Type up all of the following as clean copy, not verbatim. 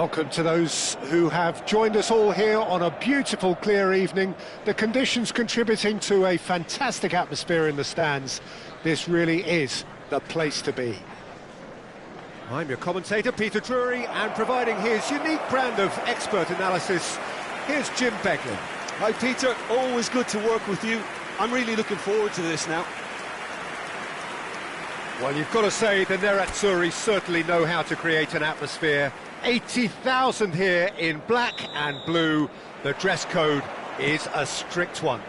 Welcome to those who have joined us all here on a beautiful, clear evening. The conditions contributing to a fantastic atmosphere in the stands. This really is the place to be. I'm your commentator, Peter Drury, and providing his unique brand of expert analysis, here's Jim Beglin. Hi Peter, always good to work with you. I'm really looking forward to this now. Well, you've got to say the Nerazzurri certainly know how to create an atmosphere. 80,000 here in black and blue. The dress code is a strict one.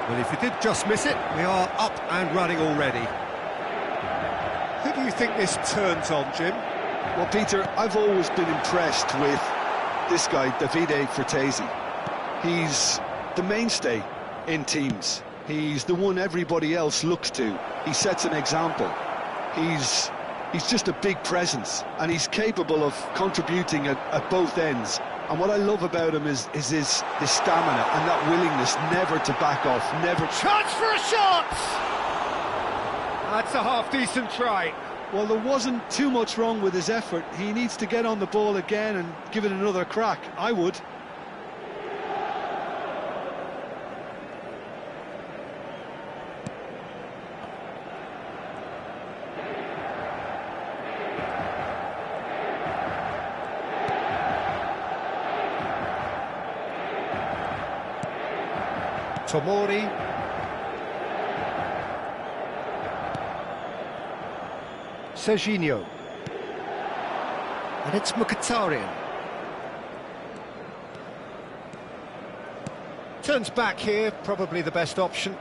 Well, if you did just miss it, we are up and running already. Who do you think this turns on, Jim? Well, Peter, I've always been impressed with this guy, Davide Frattesi. He's the mainstay in teams. He's the one everybody else looks to. He sets an example. He's just a big presence, and he's capable of contributing at both ends. And what I love about him is his stamina and that willingness never to back off, never... Chance for a shot! That's a half-decent try. Well, there wasn't too much wrong with his effort. He needs to get on the ball again and give it another crack. I would. Tomori. Serginho. And it's Mkhitaryan. Turns back here, probably the best option.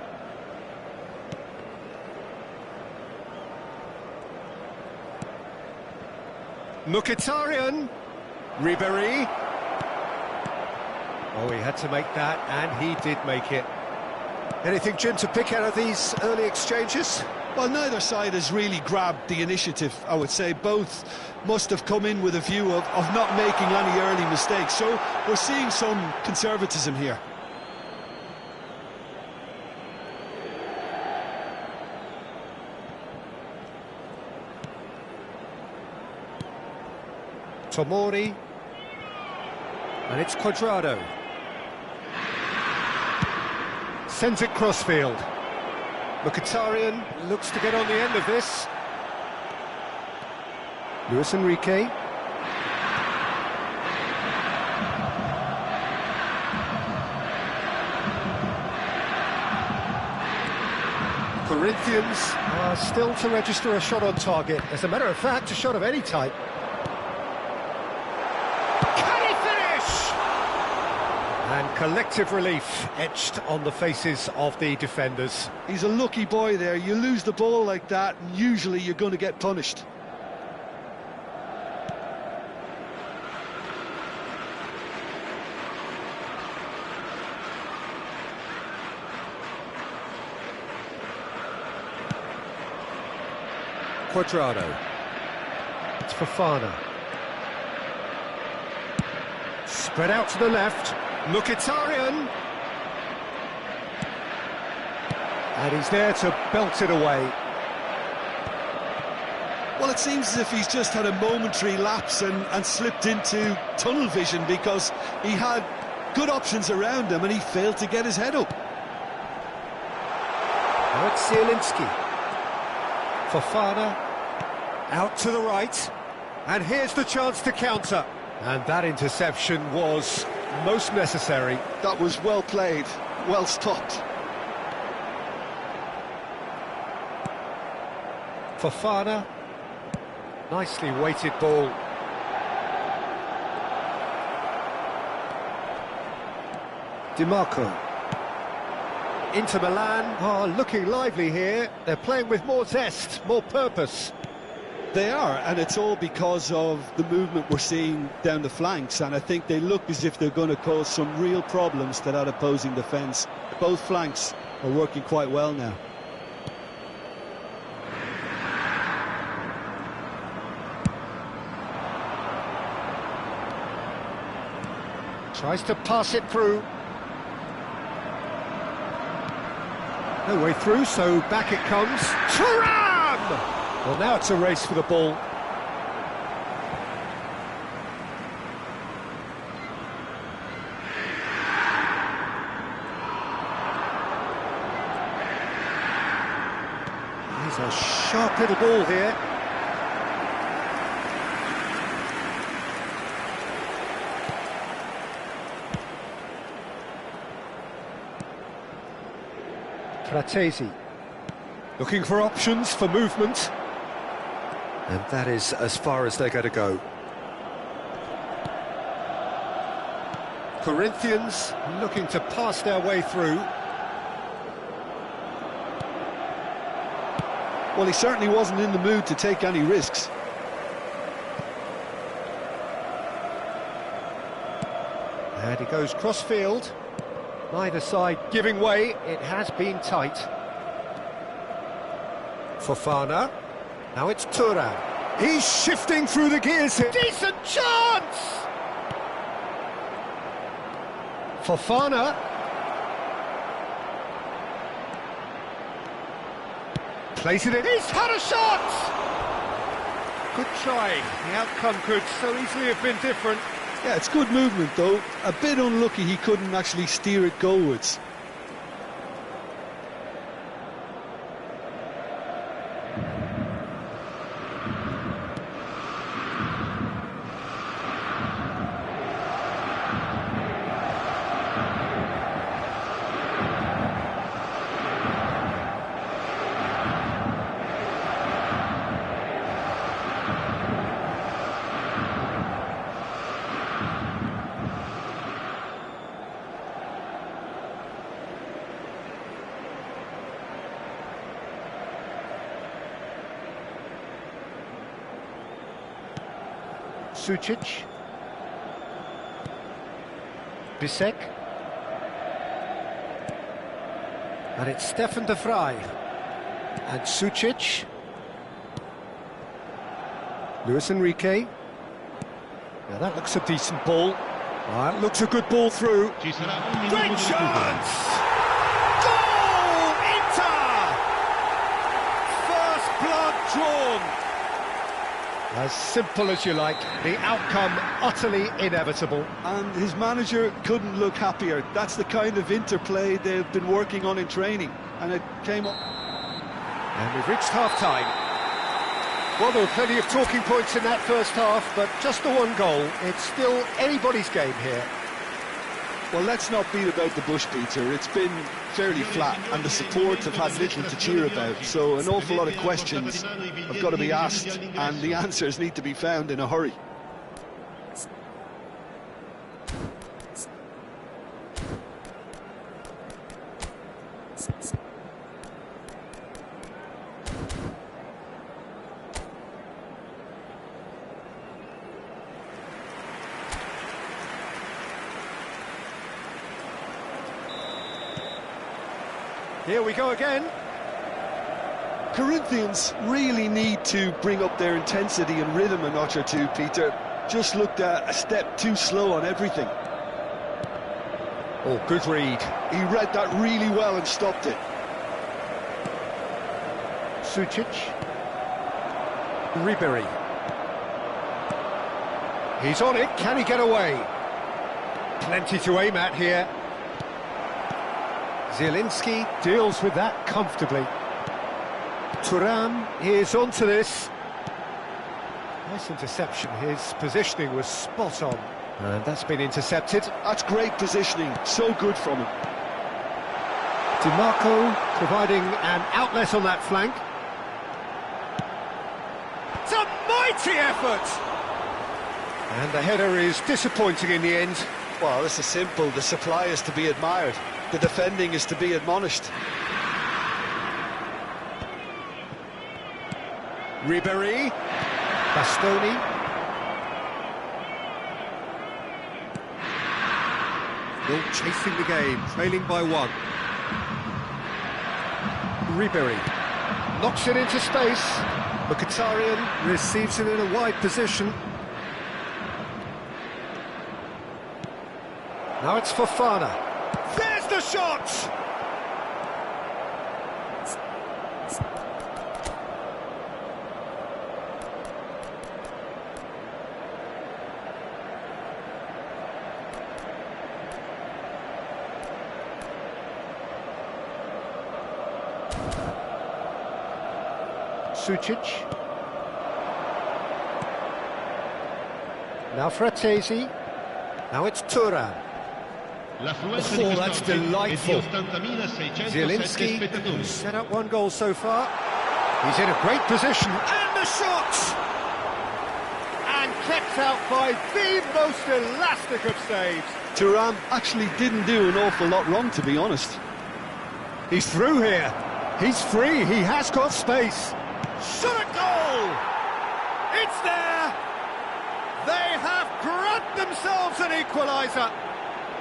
Mkhitaryan. Ribéry. Oh, he had to make that, and he did make it. Anything, Jim, to pick out of these early exchanges? Well, neither side has really grabbed the initiative, I would say. Both must have come in with a view of not making any early mistakes. So we're seeing some conservatism here. Tomori. And it's Cuadrado. Sends it crossfield. Mkhitaryan looks to get on the end of this. Luis Enrique. Corinthians are still to register a shot on target. As a matter of fact, a shot of any type. And collective relief etched on the faces of the defenders. He's a lucky boy there. You lose the ball like that, and usually you're going to get punished. Cuadrado. It's Fofana. Spread out to the left. Mkhitaryan. And he's there to belt it away. Well, it seems as if he's just had a momentary lapse and slipped into tunnel vision, because he had good options around him and he failed to get his head up. Now it's Zielinski. Fofana. Out to the right. And here's the chance to counter. And that interception was most necessary. That was well played, well stopped. Fofana. Nicely weighted ball. DiMarco. Inter Milan are looking lively here. They're playing with more zest, more purpose. They are, and it's all because of the movement we're seeing down the flanks, and I think they look as if they're going to cause some real problems to that opposing defence. Both flanks are working quite well now. Tries to pass it through. No way through, so back it comes. Thuram! Well, now it's a race for the ball. It's a sharp little ball here. Fratesi looking for options for movement, and that is as far as they're going to go. Corinthians looking to pass their way through. Well, he certainly wasn't in the mood to take any risks. And he goes cross-field. Neither side giving way. It has been tight. Fofana. Now it's Thuram. He's shifting through the gears here. Decent chance! Fofana. Plays it in. He's had a shot! Good try. The outcome could so easily have been different. Yeah, it's good movement though. A bit unlucky he couldn't actually steer it goalwards. Sucic. Bisek. And it's Stefan de Vrij. And Sucic. Luis Enrique. Now that looks a decent ball. That looks a good ball through. Great chance! Goal! Inter! First blood drawn. As simple as you like, the outcome utterly inevitable. And his manager couldn't look happier. That's the kind of interplay they've been working on in training. And it came up. And we've reached half-time. Well, there were plenty of talking points in that first half, but just the one goal. It's still anybody's game here. Well, let's not beat about the bush, Peter. It's been fairly flat, and the support have had little to cheer about. So an awful lot of questions have got to be asked, and the answers need to be found in a hurry. Here we go again. Corinthians really need to bring up their intensity and rhythm a notch or two, Peter. Just looked a step too slow on everything. Oh, good read. He read that really well and stopped it. Sucic. Ribery. He's on it. Can he get away? Plenty to aim at here. Zielinski deals with that comfortably. Thuram is onto this. Nice interception. His positioning was spot on. And that's been intercepted. That's great positioning. So good from him. DiMarco providing an outlet on that flank. It's a mighty effort! And the header is disappointing in the end. Well, this is simple. The supply is to be admired. The defending is to be admonished. Ribery. Bastoni. Still chasing the game, trailing by one. Ribery knocks it into space. Mkhitaryan receives it in a wide position. Now it's Fofana. There's the shot! Sucic. Now Fratesi. Now it's Thuram. Oh, that's delightful. Zielinski set up one goal so far. He's in a great position. And the shot! And kept out by the most elastic of saves. Thuram actually didn't do an awful lot wrong, to be honest. He's through here. He's free. He has got space. Shot a goal! It's there! They have grabbed themselves an equaliser.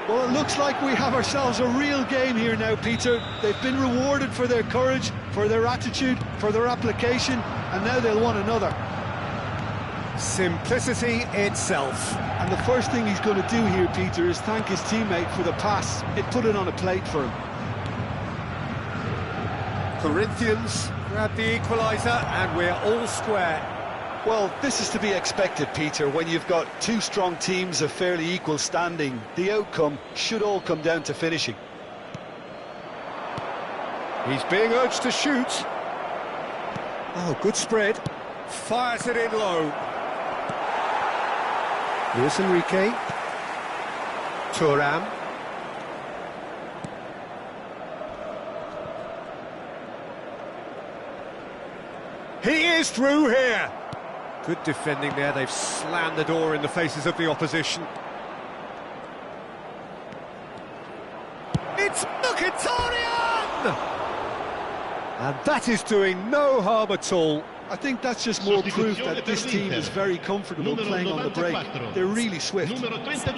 Well, it looks like we have ourselves a real game here now, Peter. They've been rewarded for their courage, for their attitude, for their application, and now they'll want another. Simplicity itself. And the first thing he's going to do here, Peter, is thank his teammate for the pass. It put it on a plate for him. Corinthians grab the equaliser, and we're all square. Well, this is to be expected, Peter. When you've got two strong teams of fairly equal standing, the outcome should all come down to finishing. He's being urged to shoot. Oh, good spread. Fires it in low. Luis Enrique. Thuram. He is through here. Good defending there. They've slammed the door in the faces of the opposition. It's Mkhitaryan! And that is doing no harm at all. I think that's just more proof that this team is very comfortable playing on the break. They're really swift. Numero 32.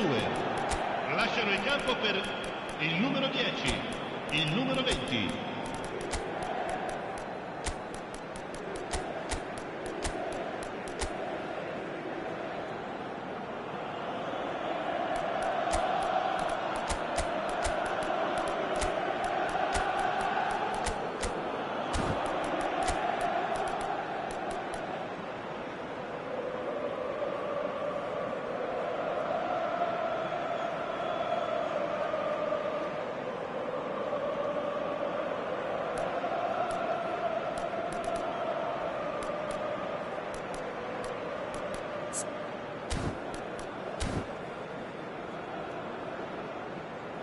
Lasciano il campo per il numero 10, il numero 20.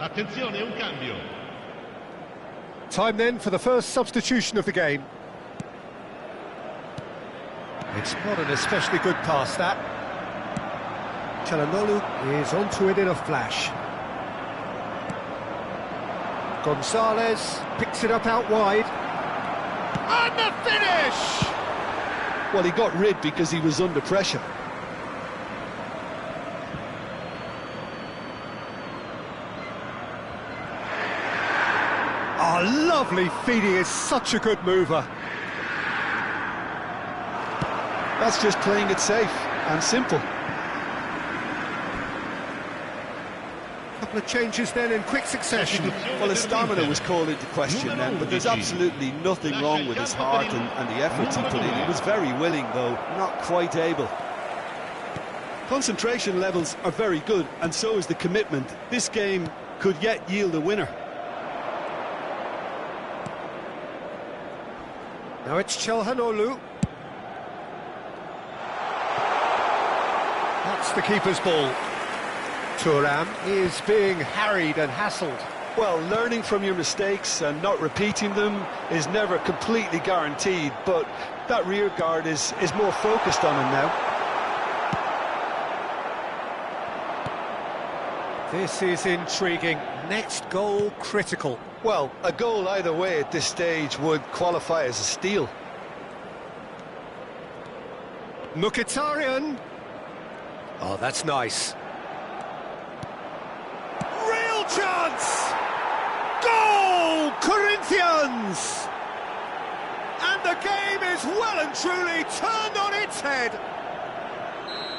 Attenzione, un cambio. Time then for the first substitution of the game. It's not an especially good pass, that. Çalhanoğlu is onto it in a flash. Gonzalez picks it up out wide. And the finish! Well, he got rid because he was under pressure. Oh, lovely feed. He is such a good mover. That's just playing it safe and simple. Couple of changes then in quick succession. Well, his stamina was called into question then, but there's absolutely nothing wrong with his heart and the efforts he put in. He was very willing, though, not quite able. Concentration levels are very good, and so is the commitment. This game could yet yield a winner. Now it's Çalhanoğlu. That's the keeper's ball. Thuram is being harried and hassled. Well, learning from your mistakes and not repeating them is never completely guaranteed, but that rear guard is more focused on him now. This is intriguing. Next goal critical. Well, a goal either way at this stage would qualify as a steal. Mkhitaryan. Oh, that's nice. Real chance! Goal! Corinthians! And the game is well and truly turned on its head.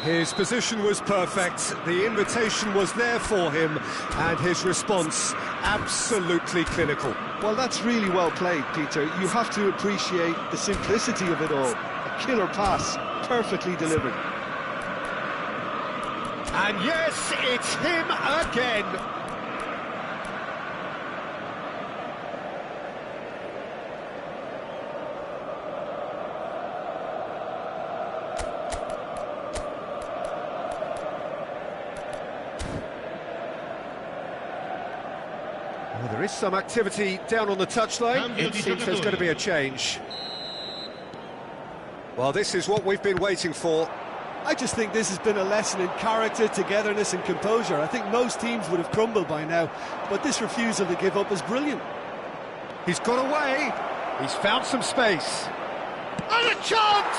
His position was perfect, the invitation was there for him, and his response absolutely clinical. Well, that's really well played, Peter. You have to appreciate the simplicity of it all. A killer pass, perfectly delivered. And yes, it's him again. Well, there is some activity down on the touchline. It seems there's going to be a change. Well, this is what we've been waiting for. I just think this has been a lesson in character, togetherness and composure. I think most teams would have crumbled by now, but this refusal to give up is brilliant. He's got away. He's found some space. And a chance!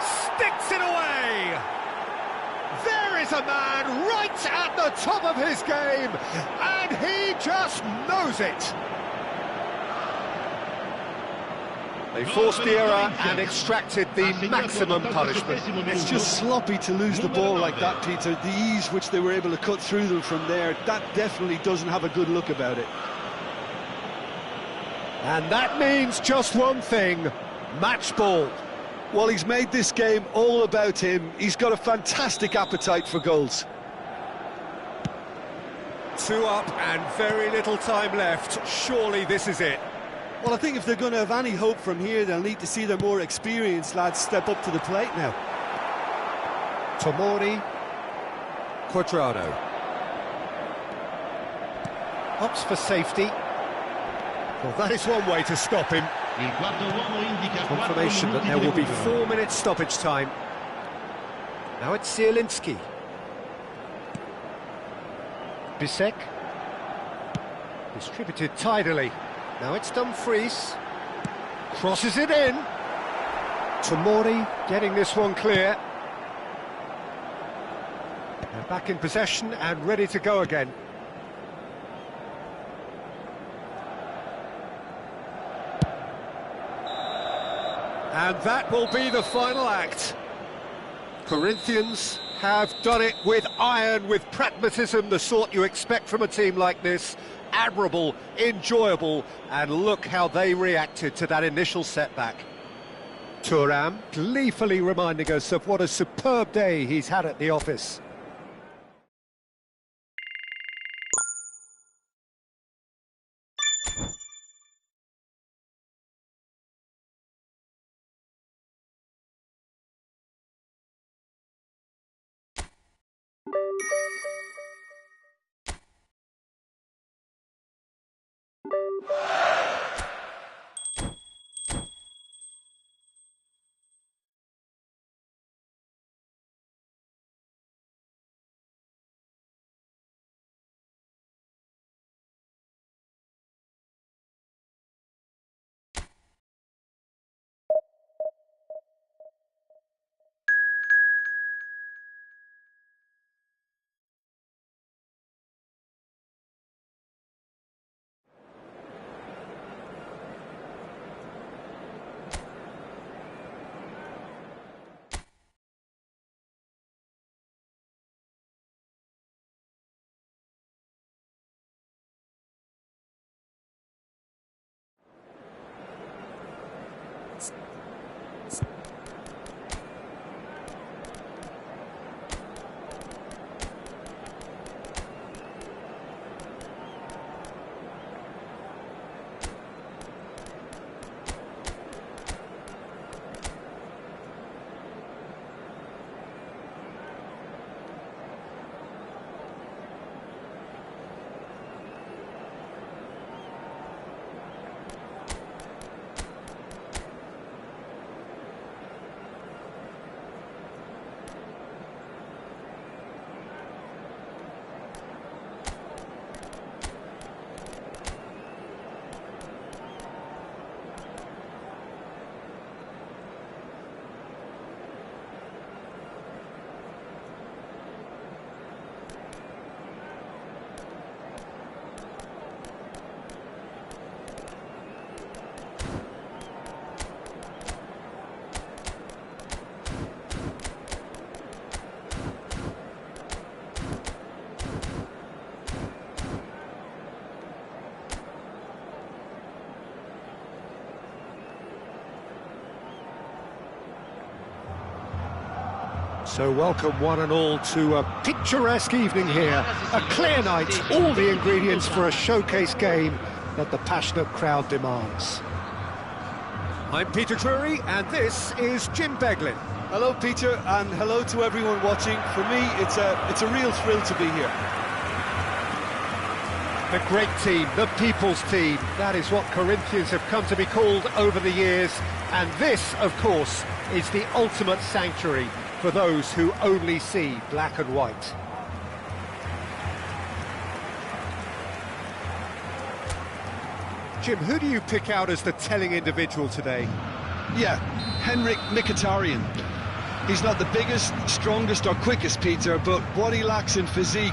Sticks it away! There is a man right at the top of his game, and he just knows it. They forced the error and extracted the maximum punishment. It's just sloppy to lose the ball like that, Peter. The ease which they were able to cut through them from there, that definitely doesn't have a good look about it. And that means just one thing, match ball. Well, he's made this game all about him. He's got a fantastic appetite for goals. 2 up and very little time left. Surely this is it. Well, I think if they're going to have any hope from here, they'll need to see their more experienced lads step up to the plate now. Tomori, Quadrado. Opts for safety. Well, that is one way to stop him. Confirmation that there will be 4 minutes stoppage time. Now it's Zielinski. Bisek. Distributed tidily. Now it's Dumfries. Crosses it in. Tomori getting this one clear. They're back in possession and ready to go again. And that will be the final act. Corinthians have done it with iron, with pragmatism, the sort you expect from a team like this. Admirable, enjoyable, and look how they reacted to that initial setback. Thuram gleefully reminding us of what a superb day he's had at the office. So welcome one and all to a picturesque evening here, a clear night, all the ingredients for a showcase game that the passionate crowd demands. I'm Peter Drury and this is Jim Beglin. Hello Peter, and hello to everyone watching. For me, it's a real thrill to be here. The great team, the people's team. That is what Corinthians have come to be called over the years. And this, of course, is the ultimate sanctuary for those who only see black and white. Jim, who do you pick out as the telling individual today? Yeah, Henrik Mkhitaryan. He's not the biggest, strongest or quickest, Peter, but what he lacks in physique,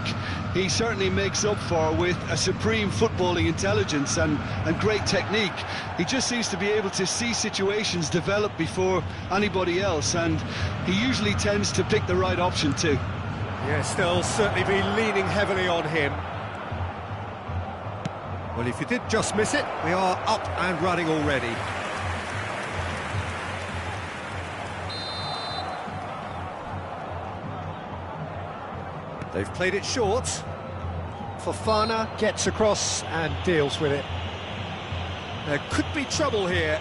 he certainly makes up for with a supreme footballing intelligence and great technique. He just seems to be able to see situations develop before anybody else, and he usually tends to pick the right option too. Yes, they'll certainly be leaning heavily on him. Well, if you did just miss it, we are up and running already. They've played it short. Fofana gets across and deals with it. There could be trouble here,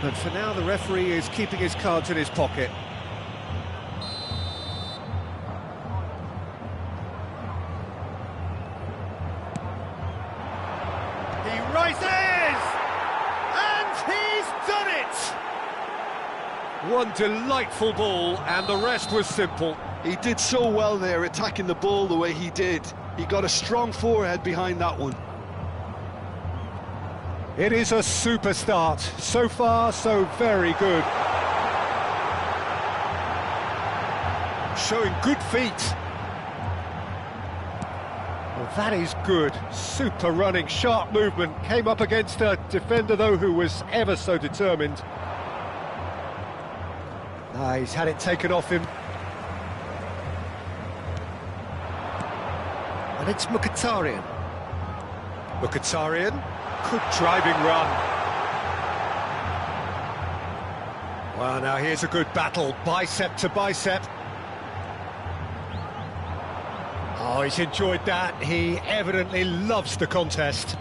but for now the referee is keeping his cards in his pocket. He rises! And he's done it! One delightful ball, and the rest was simple. He did so well there, attacking the ball the way he did. He got a strong forehead behind that one. It is a super start. So far, so very good. Showing good feet. Well, that is good. Super running, sharp movement. Came up against a defender, though, who was ever so determined. He's had it taken off him. And it's Mkhitaryan. Mkhitaryan, good driving run. Well, now here's a good battle, bicep to bicep. Oh, he's enjoyed that. He evidently loves the contest.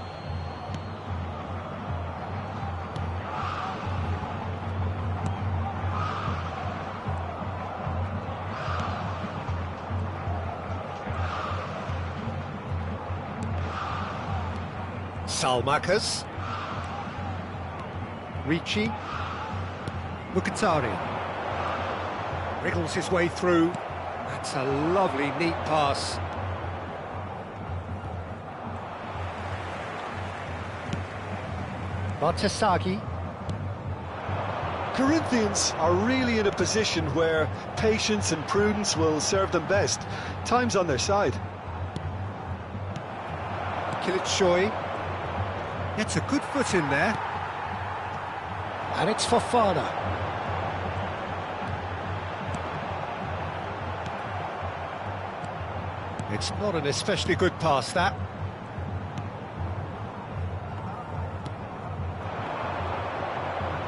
Salmakas, Ricci, Mkhitaryan wriggles his way through. That's a lovely, neat pass. Bartasagi. Corinthians are really in a position where patience and prudence will serve them best. Time's on their side. Kilitshoy gets a good foot in there. And it's Fofana. It's not an especially good pass, that.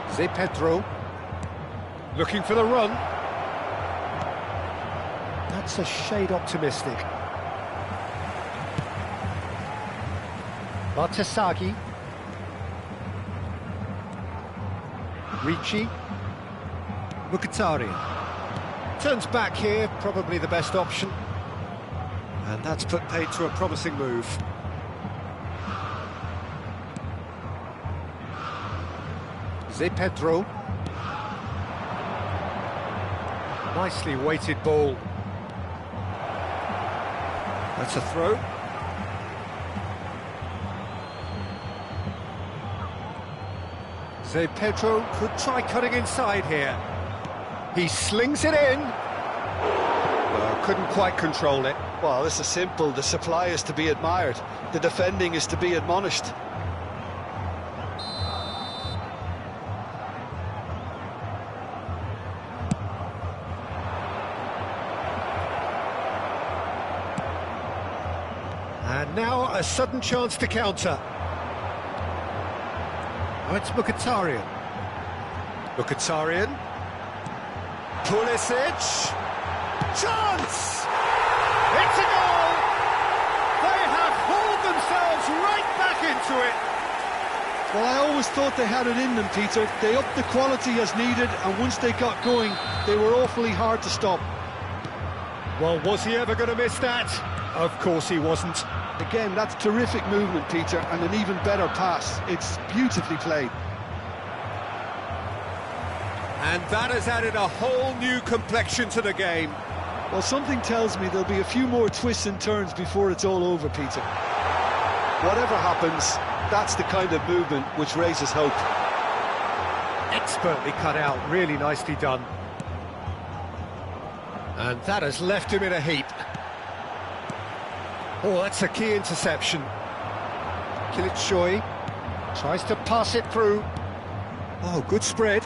Zé Pedro looking for the run. That's a shade optimistic. Bartasagi. Ricci. Mkhitaryan. Turns back here, probably the best option. And that's put paid to a promising move. Zé Pedro. Nicely weighted ball. That's a throw. Zé Pedro could try cutting inside here. He slings it in. Well, couldn't quite control it. Well, this is simple. The supply is to be admired. The defending is to be admonished. And now a sudden chance to counter. Oh, it's Mkhitaryan. Mkhitaryan. Pulisic. Chance! It's a goal! They have hauled themselves right back into it. Well, I always thought they had it in them, Peter. They upped the quality as needed, and once they got going, they were awfully hard to stop. Well, was he ever going to miss that? Of course he wasn't. Again, that's terrific movement, Peter, and an even better pass. It's beautifully played. And that has added a whole new complexion to the game. Well, something tells me there'll be a few more twists and turns before it's all over, Peter. Whatever happens, that's the kind of movement which raises hope. Expertly cut out, really nicely done. And that has left him in a heap. Oh, that's a key interception. Kilitshoy tries to pass it through. Oh, good spread.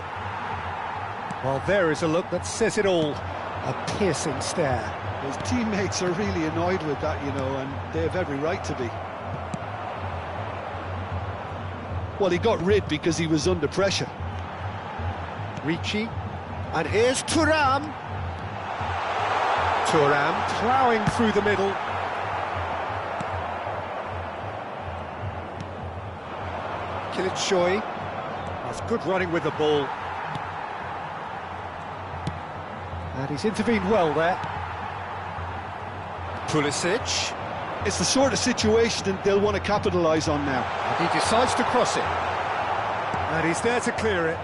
Well, there is a look that says it all. A piercing stare. His teammates are really annoyed with that, you know, and they have every right to be. Well, he got rid because he was under pressure. Ricci, and here's Thuram. Thuram ploughing through the middle. Kilitshoy. That's good running with the ball. And he's intervened well there. Pulisic. It's the sort of situation that they'll want to capitalise on now. And he decides to cross it. And he's there to clear it.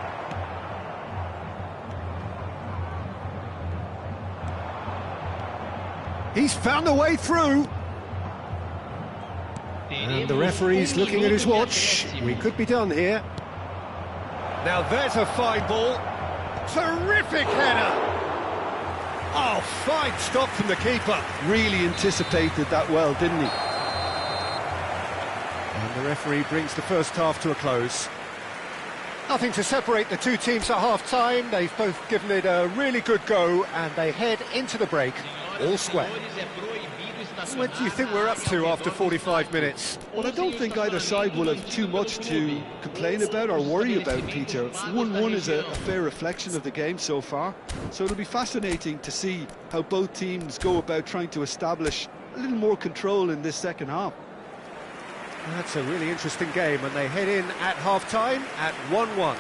He's found a way through. And the referee's looking at his watch. We could be done here. Now there's a fine ball. Terrific header. Oh, fine stop from the keeper. Really anticipated that well, didn't he? And the referee brings the first half to a close. Nothing to separate the two teams at half-time. They've both given it a really good go, and they head into the break all square. What do you think we're up to after 45 minutes? Well, I don't think either side will have too much to complain about or worry about, Peter. 1-1 is a fair reflection of the game so far, so it'll be fascinating to see how both teams go about trying to establish a little more control in this second half. That's a really interesting game, and they head in at half-time at 1-1.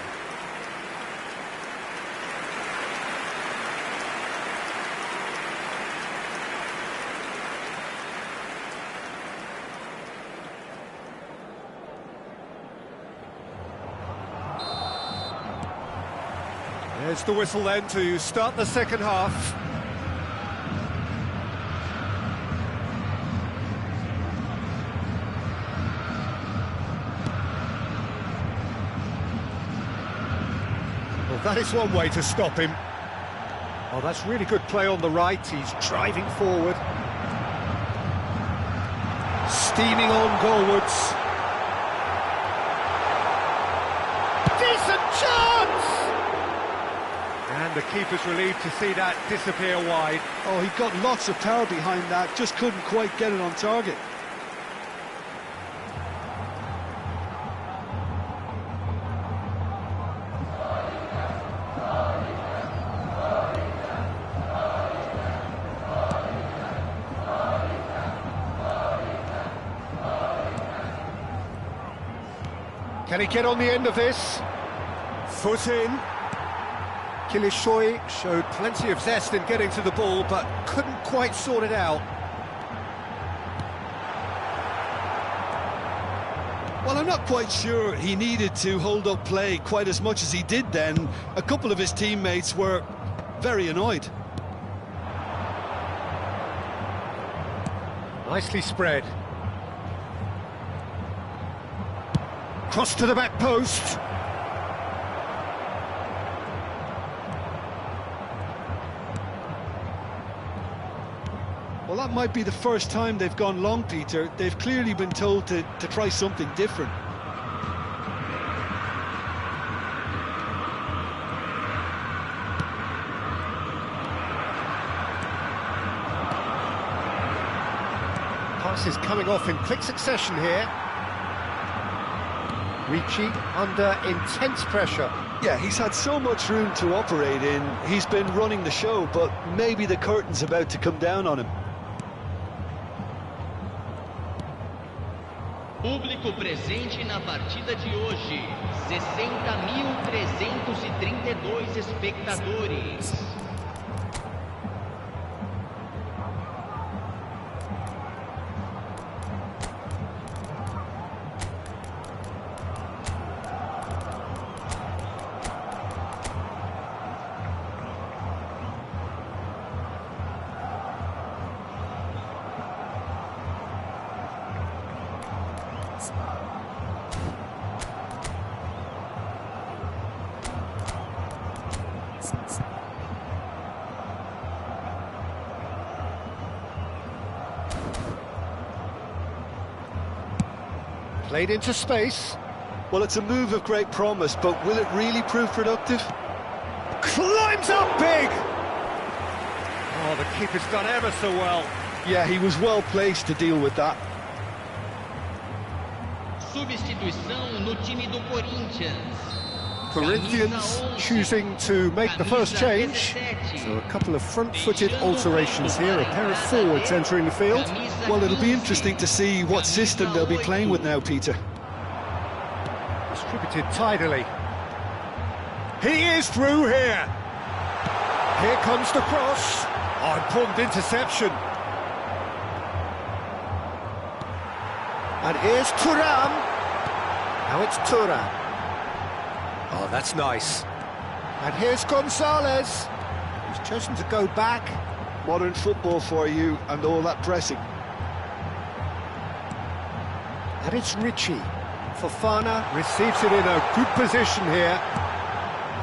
There's the whistle then to start the second half. Well, that is one way to stop him. Oh, that's really good play on the right. He's driving forward. Steaming on goalwards. Decent chance! And the keeper's relieved to see that disappear wide. Oh, he got lots of power behind that, just couldn't quite get it on target. Can he get on the end of this? Foot in. Kilitshoy showed plenty of zest in getting to the ball, but couldn't quite sort it out. Well, I'm not quite sure he needed to hold up play quite as much as he did then. A couple of his teammates were very annoyed. Nicely spread. Cross to the back post. Well, that might be the first time they've gone long, Peter. They've clearly been told to try something different. Passes coming off in quick succession here. Ricci under intense pressure. Yeah, he's had so much room to operate in. He's been running the show, but maybe the curtain's about to come down on him. Público presente na partida de hoje, 60.332 espectadores. Played into space. Well, it's a move of great promise, but will it really prove productive? Climbs up big! Oh, the keeper's done ever so well. Yeah, he was well placed to deal with that. Substituição no time do Corinthians. Corinthians choosing to make the first change. So a couple of front-footed alterations here, a pair of forwards entering the field. Well, it'll be interesting to see what system they'll be playing with now, Peter. Distributed tidily. He is through here. Here comes the cross. Oh, important interception. And here's Thuram. Now it's Thuram. Oh, that's nice. And here's Gonzalez. He's chosen to go back. Modern football for you and all that pressing. And it's Richie. Fofana receives it in a good position here.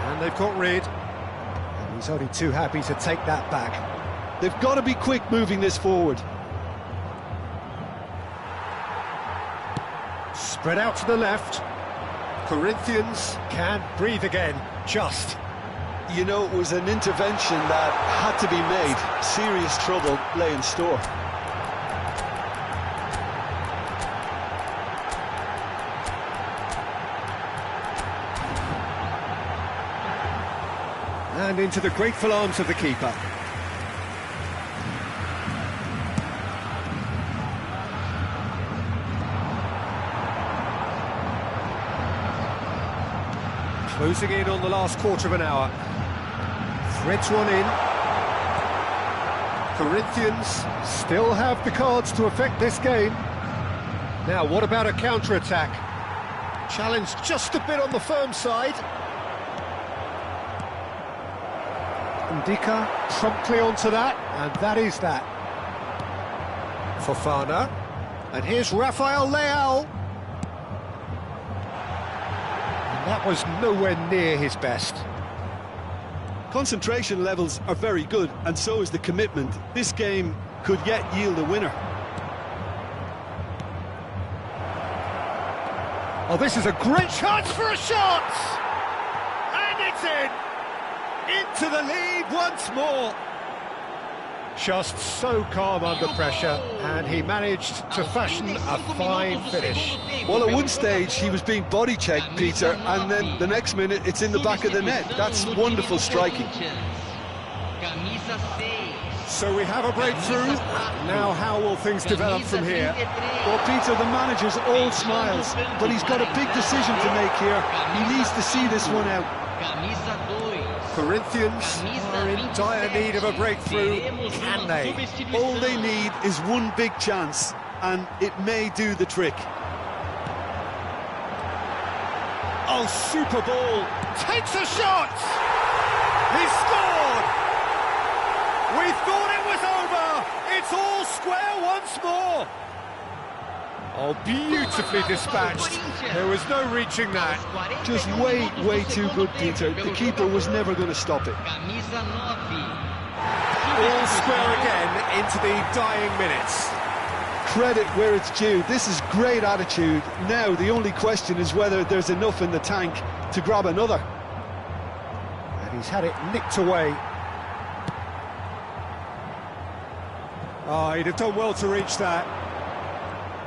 And they've got rid. And he's only too happy to take that back. They've got to be quick moving this forward. Spread out to the left. Corinthians can't breathe again, just. You know, it was an intervention that had to be made. Serious trouble lay in store. And into the grateful arms of the keeper. Closing in on the last quarter of an hour. Threads one in. Corinthians still have the cards to affect this game. Now, what about a counter-attack? Challenge just a bit on the firm side. Ndika promptly onto that, and that is that. Fofana. And here's Rafael Leao. That was nowhere near his best. Concentration levels are very good, and so is the commitment. This game could yet yield a winner. Oh, this is a great chance for a shot! And it's in! Into the lead once more. Just so calm under pressure, and he managed to fashion a fine finish. Well, at one stage he was being body checked, Peter, and then the next minute it's in the back of the net. That's wonderful striking. So we have a breakthrough. Now how will things develop from here? Well, Peter, the manager's all smiles, but he's got a big decision to make here. He needs to see this one out. Corinthians are in dire need of a breakthrough. Can they? All they need is one big chance, and it may do the trick. Oh, super ball! Takes a shot! He scored! We thought it was over! It's all square once more! Oh, beautifully dispatched. There was no reaching that. Just way too good, Peter. The keeper was never going to stop it. All square again into the dying minutes. Credit where it's due. This is great attitude. Now the only question is whether there's enough in the tank to grab another. And he's had it nicked away. Oh, he'd have done well to reach that.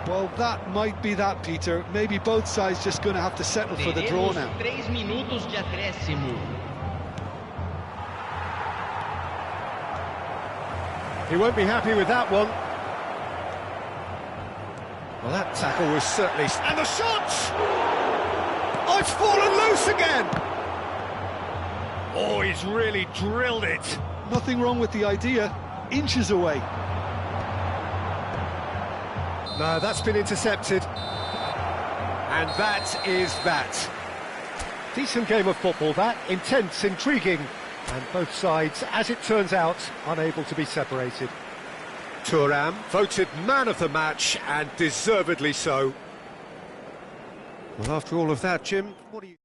Well, that might be that, Peter. Maybe both sides just going to have to settle for the draw now. 3 minutos de acréscimo. He won't be happy with that one. Well, that tackle was certainly... And the shot! Oh, it's fallen loose again! Oh, he's really drilled it. Nothing wrong with the idea. Inches away. No, that's been intercepted. And that is that. Decent game of football, that. Intense, intriguing. And both sides, as it turns out, unable to be separated. Thuram, voted man of the match, and deservedly so. Well, after all of that, Jim, what do you...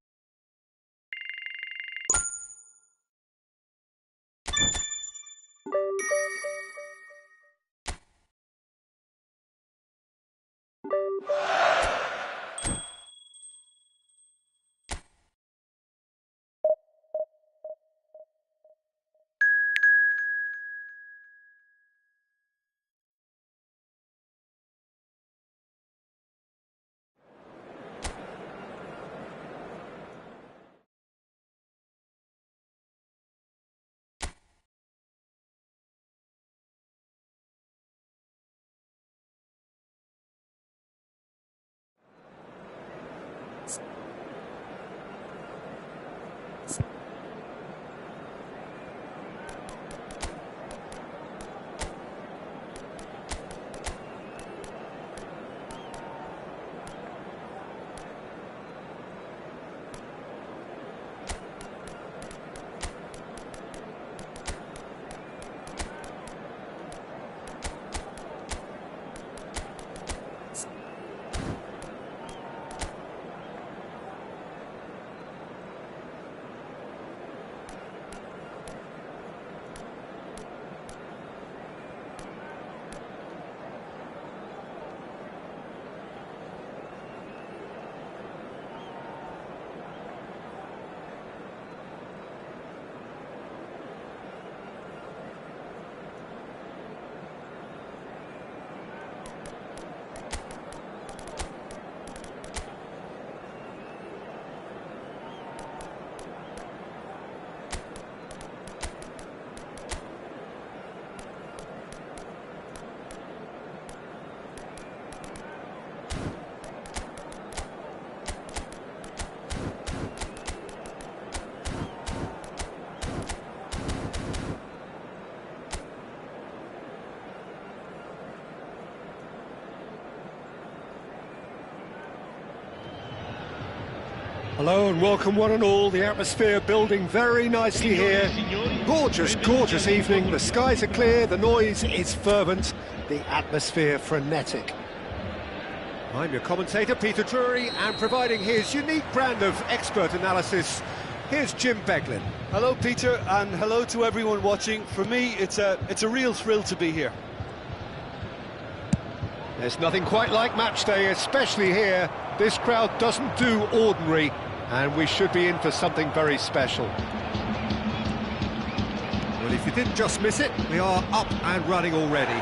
Hello and welcome one and all. The atmosphere building very nicely here. Gorgeous, gorgeous evening. The skies are clear, the noise is fervent, the atmosphere frenetic. I'm your commentator, Peter Drury, and providing his unique brand of expert analysis, here's Jim Beglin. Hello, Peter, and hello to everyone watching. For me, it's a real thrill to be here. There's nothing quite like match day, especially here. This crowd doesn't do ordinary, and we should be in for something very special. Well, if you didn't just miss it, we are up and running already.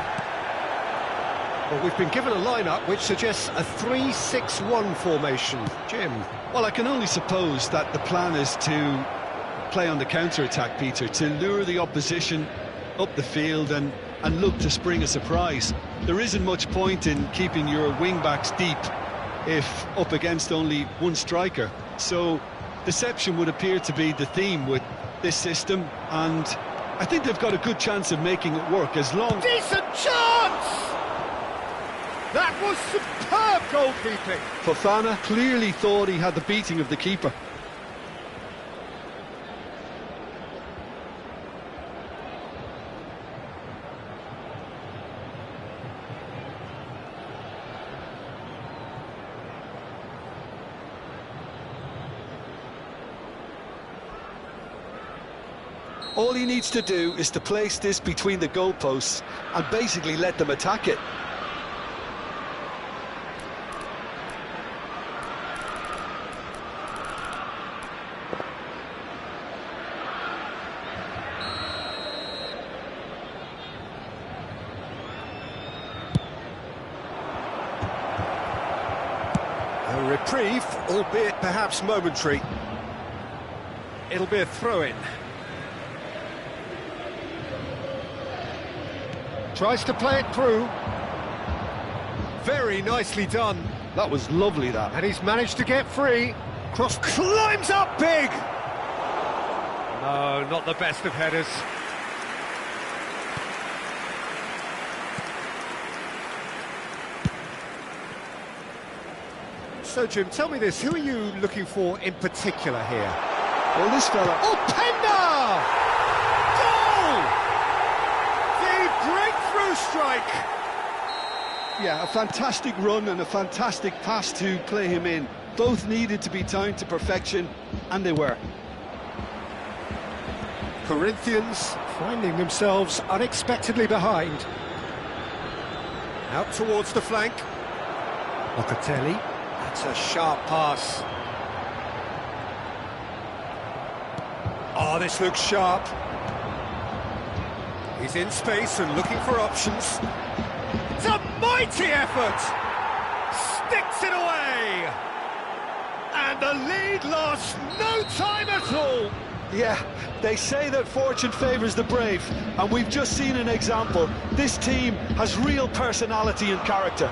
Well, we've been given a lineup which suggests a 3-6-1 formation. Jim? Well, I can only suppose that the plan is to play on the counter-attack, Peter, to lure the opposition up the field and look to spring a surprise. There isn't much point in keeping your wing-backs deep if up against only one striker. So deception would appear to be the theme with this system, and I think they've got a good chance of making it work as long... Decent chance! That was superb goalkeeping! Fofana clearly thought he had the beating of the keeper. All he needs to do is to place this between the goalposts and basically let them attack it. A reprieve, albeit perhaps momentary. It'll be a throw-in. Tries to play it through. Very nicely done. That was lovely, that. And he's managed to get free. Cross climbs up big. No, not the best of headers. So, Jim, tell me this. Who are you looking for in particular here? Well, this fella... Oh, Penda! Goal! Breakthrough strike! Yeah, a fantastic run and a fantastic pass to play him in. Both needed to be timed to perfection, and they were. Corinthians finding themselves unexpectedly behind. Out towards the flank. Locatelli. That's a sharp pass. Oh, this looks sharp. He's in space and looking for options. It's a mighty effort! Sticks it away! And the lead lost no time at all! Yeah, they say that fortune favours the brave, and we've just seen an example. This team has real personality and character.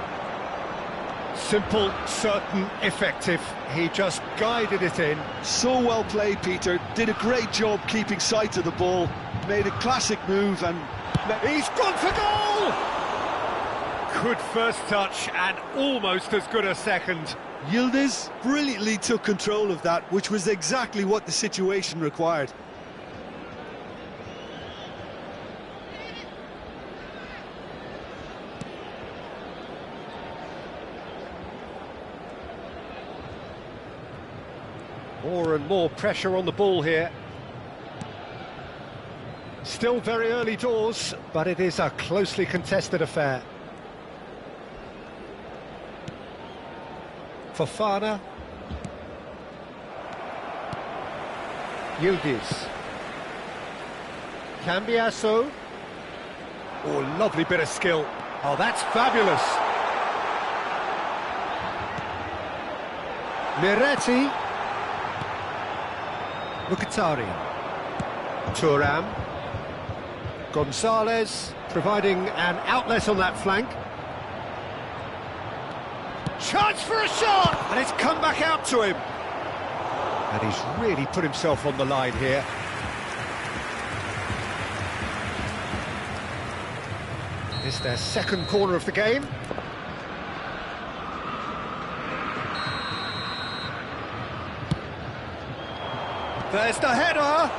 Simple, certain, effective. He just guided it in. So well played, Peter. Did a great job keeping sight of the ball. Made a classic move and... He's gone for goal! Good first touch and almost as good a second. Yildiz brilliantly took control of that, which was exactly what the situation required. More and more pressure on the ball here. Still very early doors, but it is a closely contested affair. Fofana. Yildiz. Cambiasso. Oh, lovely bit of skill. Oh, that's fabulous. Miretti. Mkhitaryan. Thuram. Gonzalez providing an outlet on that flank. Chance for a shot! And it's come back out to him. And he's really put himself on the line here. It's their second corner of the game. There's the header!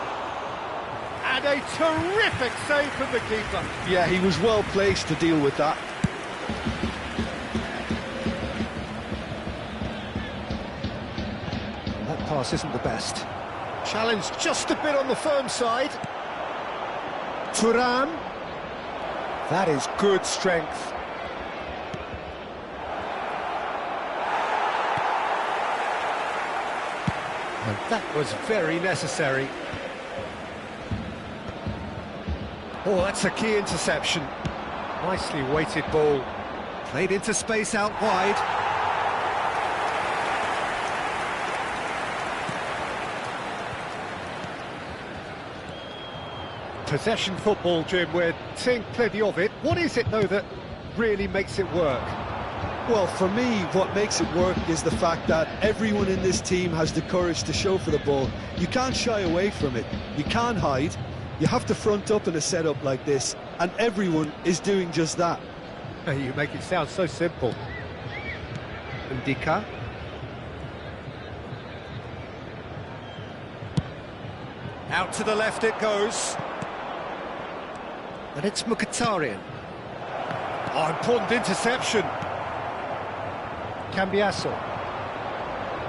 And a terrific save from the keeper. Yeah, he was well placed to deal with that. That pass isn't the best. Challenge just a bit on the firm side. Thuram. That is good strength. And that was very necessary. Oh, that's a key interception. Nicely weighted ball. Played into space out wide. Possession football, Jim, we're seeing plenty of it. What is it, though, that really makes it work? Well, for me, what makes it work is the fact that everyone in this team has the courage to show for the ball. You can't shy away from it. You can't hide. You have to front up in a setup like this, and everyone is doing just that. You make it sound so simple. Ndika. Out to the left it goes. And it's Mkhitaryan. Oh, important interception. Cambiasso.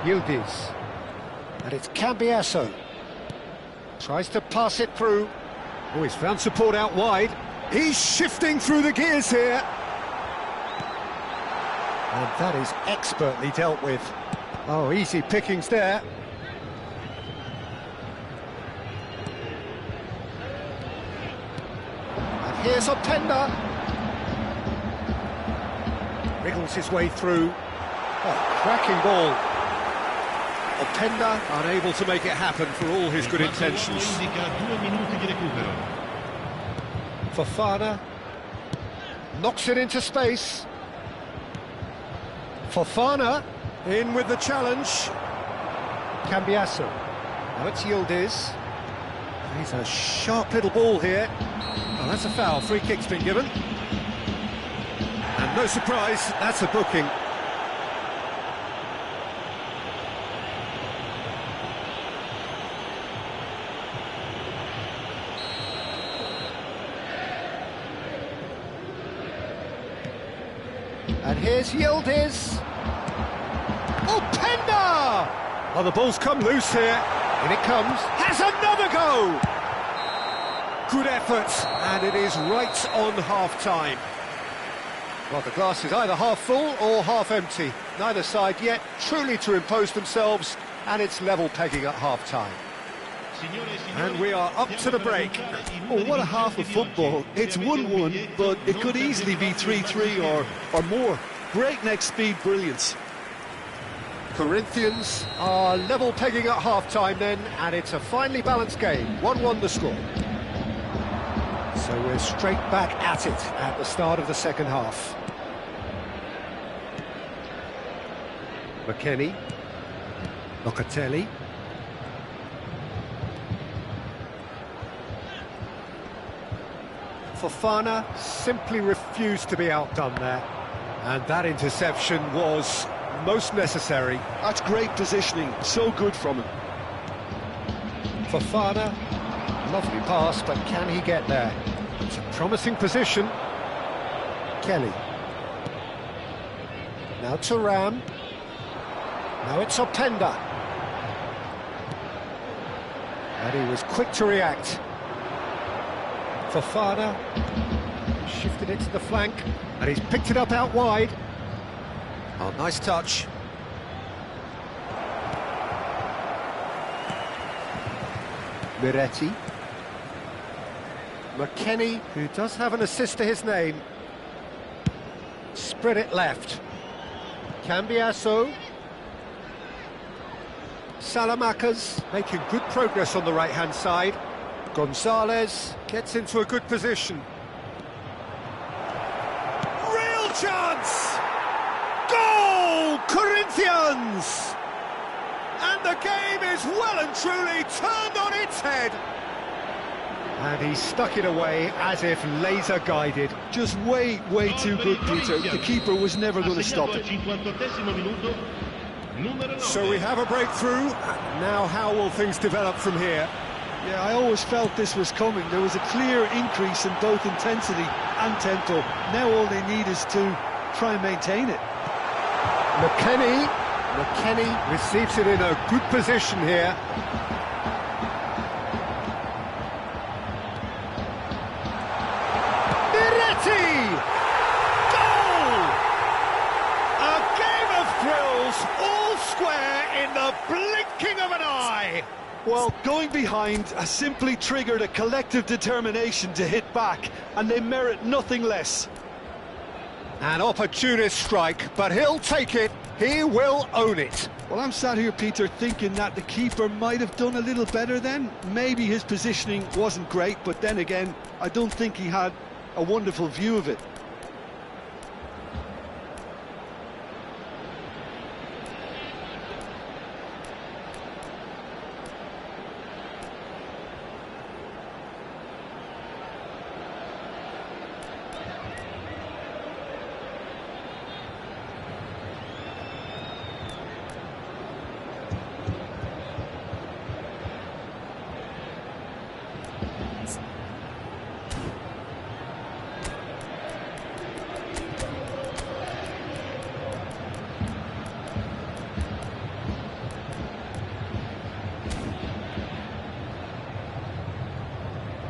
Yildiz. And it's Cambiasso. Tries to pass it through. Oh, he's found support out wide. He's shifting through the gears here. And that is expertly dealt with. Oh, easy pickings there. And here's Openda. Wriggles his way through. Oh, cracking ball. Openda unable to make it happen for all his good intentions. Fofana knocks it into space. Fofana in with the challenge. Cambiasso. Now it's Yildiz. He's a sharp little ball here. Oh, that's a foul. Free kick's been given. And no surprise, that's a booking. And here's Yildiz. Openda! Oh, the ball's come loose here. In it comes. Has another go! Good effort, and it is right on half-time. Well, the glass is either half full or half empty. Neither side yet truly to impose themselves, and it's level pegging at half-time. And we are up to the break. Oh, what a half of football. It's 1-1, but it could easily be 3-3 or more. Breakneck speed brilliance. Corinthians are level pegging at half-time then, and it's a finely balanced game. 1-1 the score. So we're straight back at it at the start of the second half. McKennie. Locatelli. Fofana simply refused to be outdone there. And that interception was most necessary. That's great positioning, so good from him. Fofana, lovely pass, but can he get there? It's a promising position. Kelly. Now Thuram. Now it's Openda. And he was quick to react. Fofana shifted it to the flank, and he's picked it up out wide. Oh, nice touch. Miretti. McKennie, who does have an assist to his name. Spread it left. Cambiasso. Salamakas making good progress on the right-hand side. Gonzalez gets into a good position. Real chance! Goal! Corinthians! And the game is well and truly turned on its head. And he stuck it away as if laser guided. Just way too good, Peter. The keeper was never going to stop it. Numero 9. So we have a breakthrough. Now how will things develop from here? Yeah, I always felt this was coming. There was a clear increase in both intensity and tempo. Now all they need is to try and maintain it. McKennie receives it in a good position here. Goal! A game of thrills, all square in the blinking of an eye. Well, going behind has simply triggered a collective determination to hit back, and they merit nothing less. An opportunist strike, but he'll take it. He will own it. Well, I'm sat here, Peter, thinking that the keeper might have done a little better then. Maybe his positioning wasn't great, but then again, I don't think he had a wonderful view of it.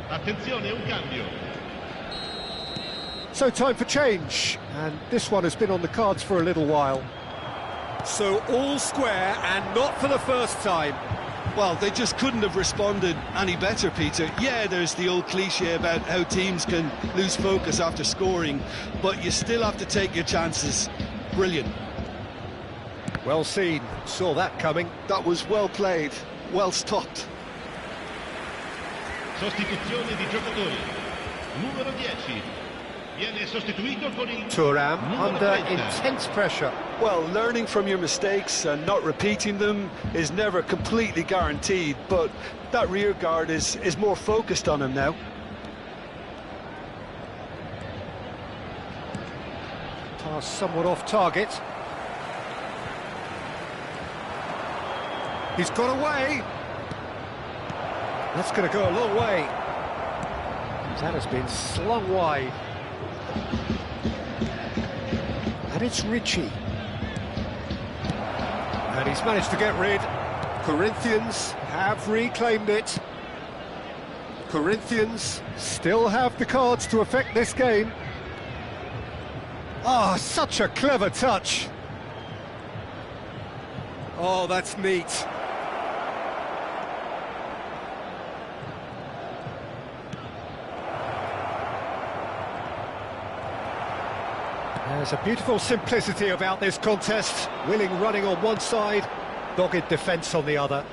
Attenzione, un cambio. So time for change, and this one has been on the cards for a little while. So all square and not for the first time. Well, they just couldn't have responded any better, Peter. Yeah, there's the old cliche about how teams can lose focus after scoring, but you still have to take your chances. Brilliant. Well seen, saw that coming. That was well played, well stopped. Sostituzione di giocatori. Numero 10. Viene sostituito con il Thuram numero under 30. intense pressure. Well, learning from your mistakes and not repeating them is never completely guaranteed, but that rear guard is more focused on him now. Pass somewhat off target. He's got away. That's going to go a long way. That has been slung wide. And it's Ricci. And he's managed to get rid. Corinthians have reclaimed it. Corinthians still have the cards to affect this game. Ah, such a clever touch. Oh, that's neat. There's a beautiful simplicity about this contest. Willing running on one side, dogged defence on the other.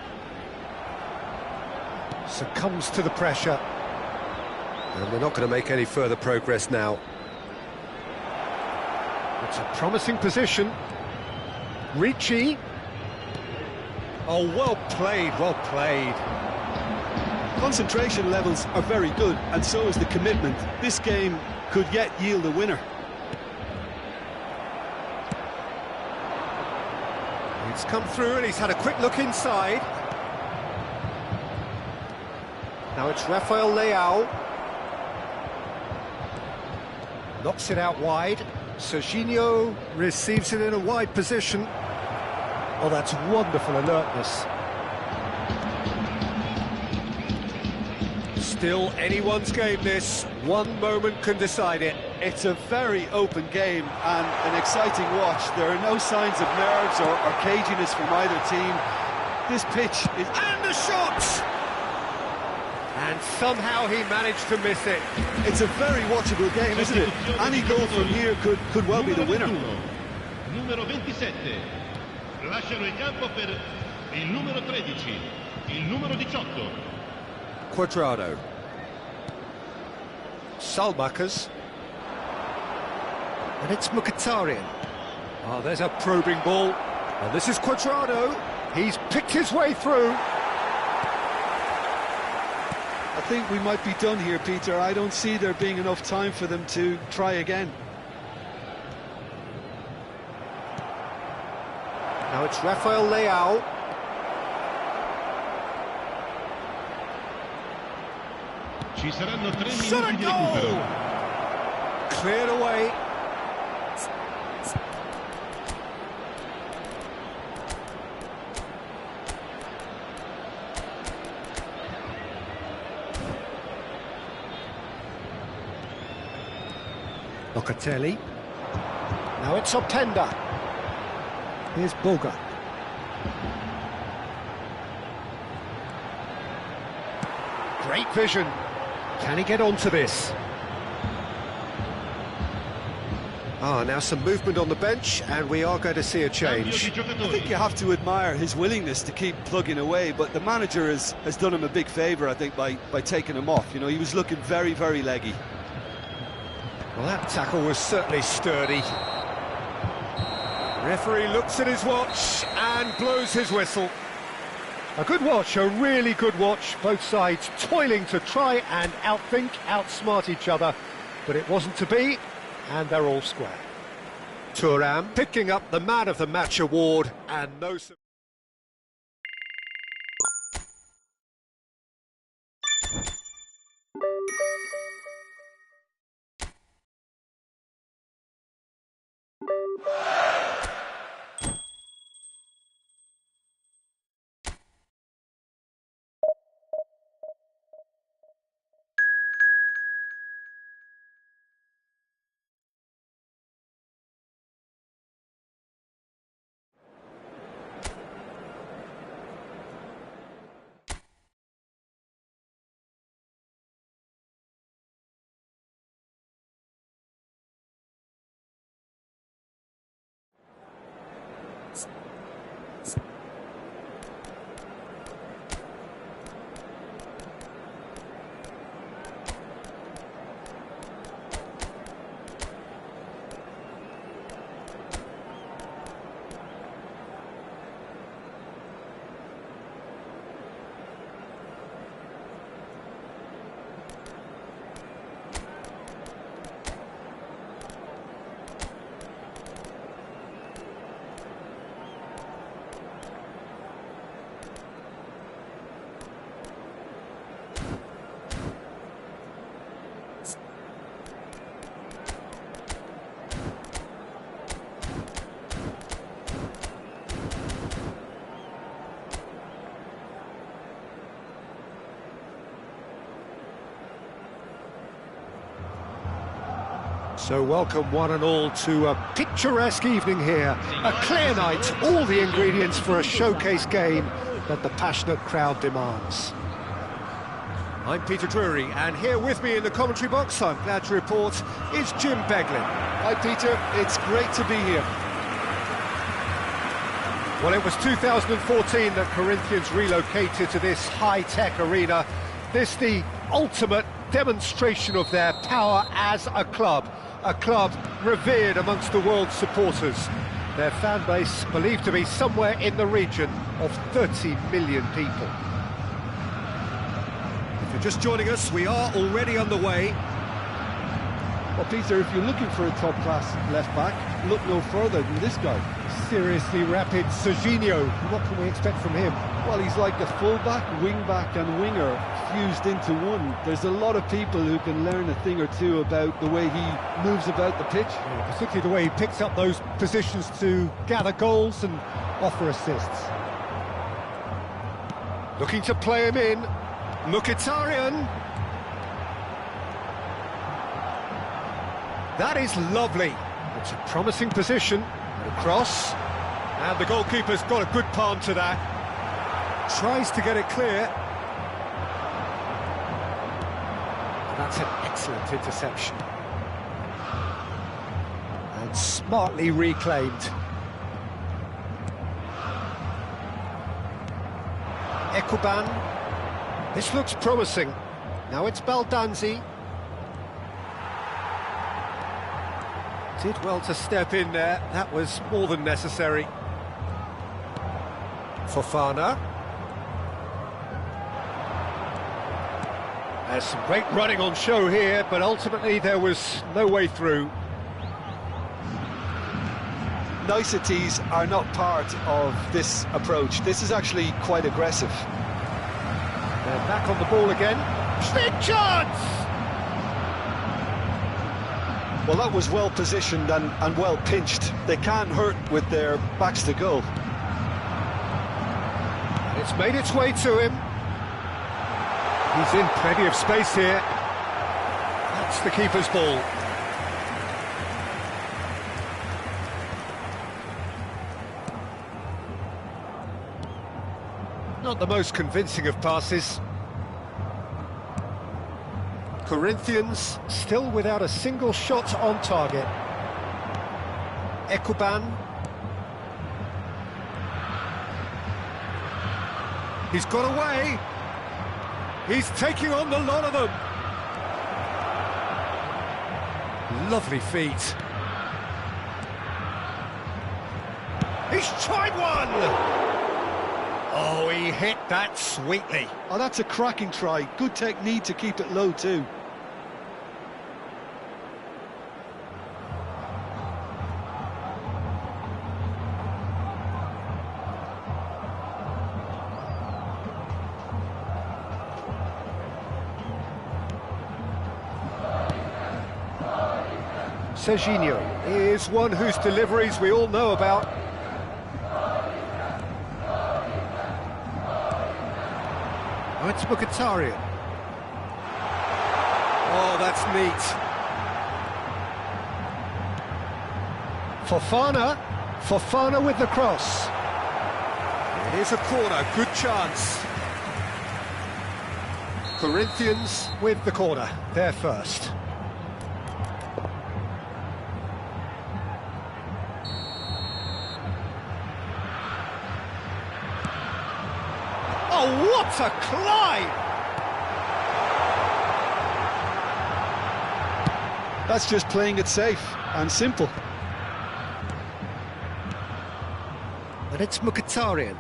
Succumbs to the pressure. And they're not going to make any further progress now. It's a promising position. Ricci. Oh, well played, well played. Concentration levels are very good, and so is the commitment. This game could yet yield a winner. It's come through and he's had a quick look inside. Now it's Rafael Leao. Knocks it out wide. Serginho receives it in a wide position. Oh, that's wonderful alertness. Still anyone's game, this. One moment can decide it. It's a very open game and an exciting watch. There are no signs of nerves or caginess from either team. This pitch is... And the shot! And somehow he managed to miss it. It's a very watchable game, isn't it? Any goal from here could well be the winner. Numero 27. Lasciano il campo per il numero 13, il numero 18. Quadrado. Salmakers. And it's Mkhitaryan. Oh, there's a probing ball. And this is Quadrado. He's picked his way through. I think we might be done here, Peter. I don't see there being enough time for them to try again. Now it's Rafael Leao. Ci saranno 3 Shot minuti a di goal! recupero. Cleared away. Locatelli. Now it's Optenda. Here's Boga. Great vision. Can he get onto this? Now some movement on the bench, and we are going to see a Cambio change. di I think giocatori. you have to admire his willingness to keep plugging away, but the manager has done him a big favour, I think, by taking him off. You know, he was looking very, very leggy. Well, that tackle was certainly sturdy. Referee looks at his watch and blows his whistle. A good watch, a really good watch. Both sides toiling to try and outthink, outsmart each other. But it wasn't to be, and they're all square. Thuram picking up the Man of the Match award, and no... So welcome one and all to a picturesque evening here. A clear night, all the ingredients for a showcase game that the passionate crowd demands. I'm Peter Drury, and here with me in the commentary box, I'm glad to report, is Jim Beglin. Hi, Peter. It's great to be here. Well, it was 2014 that Corinthians relocated to this high-tech arena. This the ultimate demonstration of their power as a club revered amongst the world's supporters. Their fan base believed to be somewhere in the region of 30 million people. If you're just joining us, we are already underway. Well, Peter, if you're looking for a top-class left-back, look no further than this guy. Seriously rapid Serginho. What can we expect from him? Well, he's like a full-back, wing-back and winger fused into one. There's a lot of people who can learn a thing or two about the way he moves about the pitch. Yeah, particularly the way he picks up those positions to gather goals and offer assists. Looking to play him in. Mkhitaryan. That is lovely. It's a promising position. And a cross. And the goalkeeper's got a good palm to that. Tries to get it clear. And that's an excellent interception. And smartly reclaimed. Ekuban. This looks promising. Now it's Baldanzi. Did well to step in there. That was more than necessary. Fofana. There's some great running on show here, but ultimately there was no way through. niceties are not part of this approach. This is actually quite aggressive. They're back on the ball again. Big chance! Well, that was well positioned and well pinched. They can't hurt with their backs to goal. It's made its way to him. He's in plenty of space here. That's the keeper's ball. Not the most convincing of passes. Corinthians still without a single shot on target. Efootball. He's got away. He's taking on the lot of them. Lovely feet. He's tried one! Oh, he hit that sweetly. Oh, that's a cracking try. Good technique to keep it low too. Serginho is one whose deliveries we all know about. Oh, it's Mkhitaryan. Oh, that's neat. Fofana with the cross. It is a corner, good chance. Corinthians with the corner, they're first. Oh, what a climb! That's just playing it safe and simple. And it's Mkhitaryan.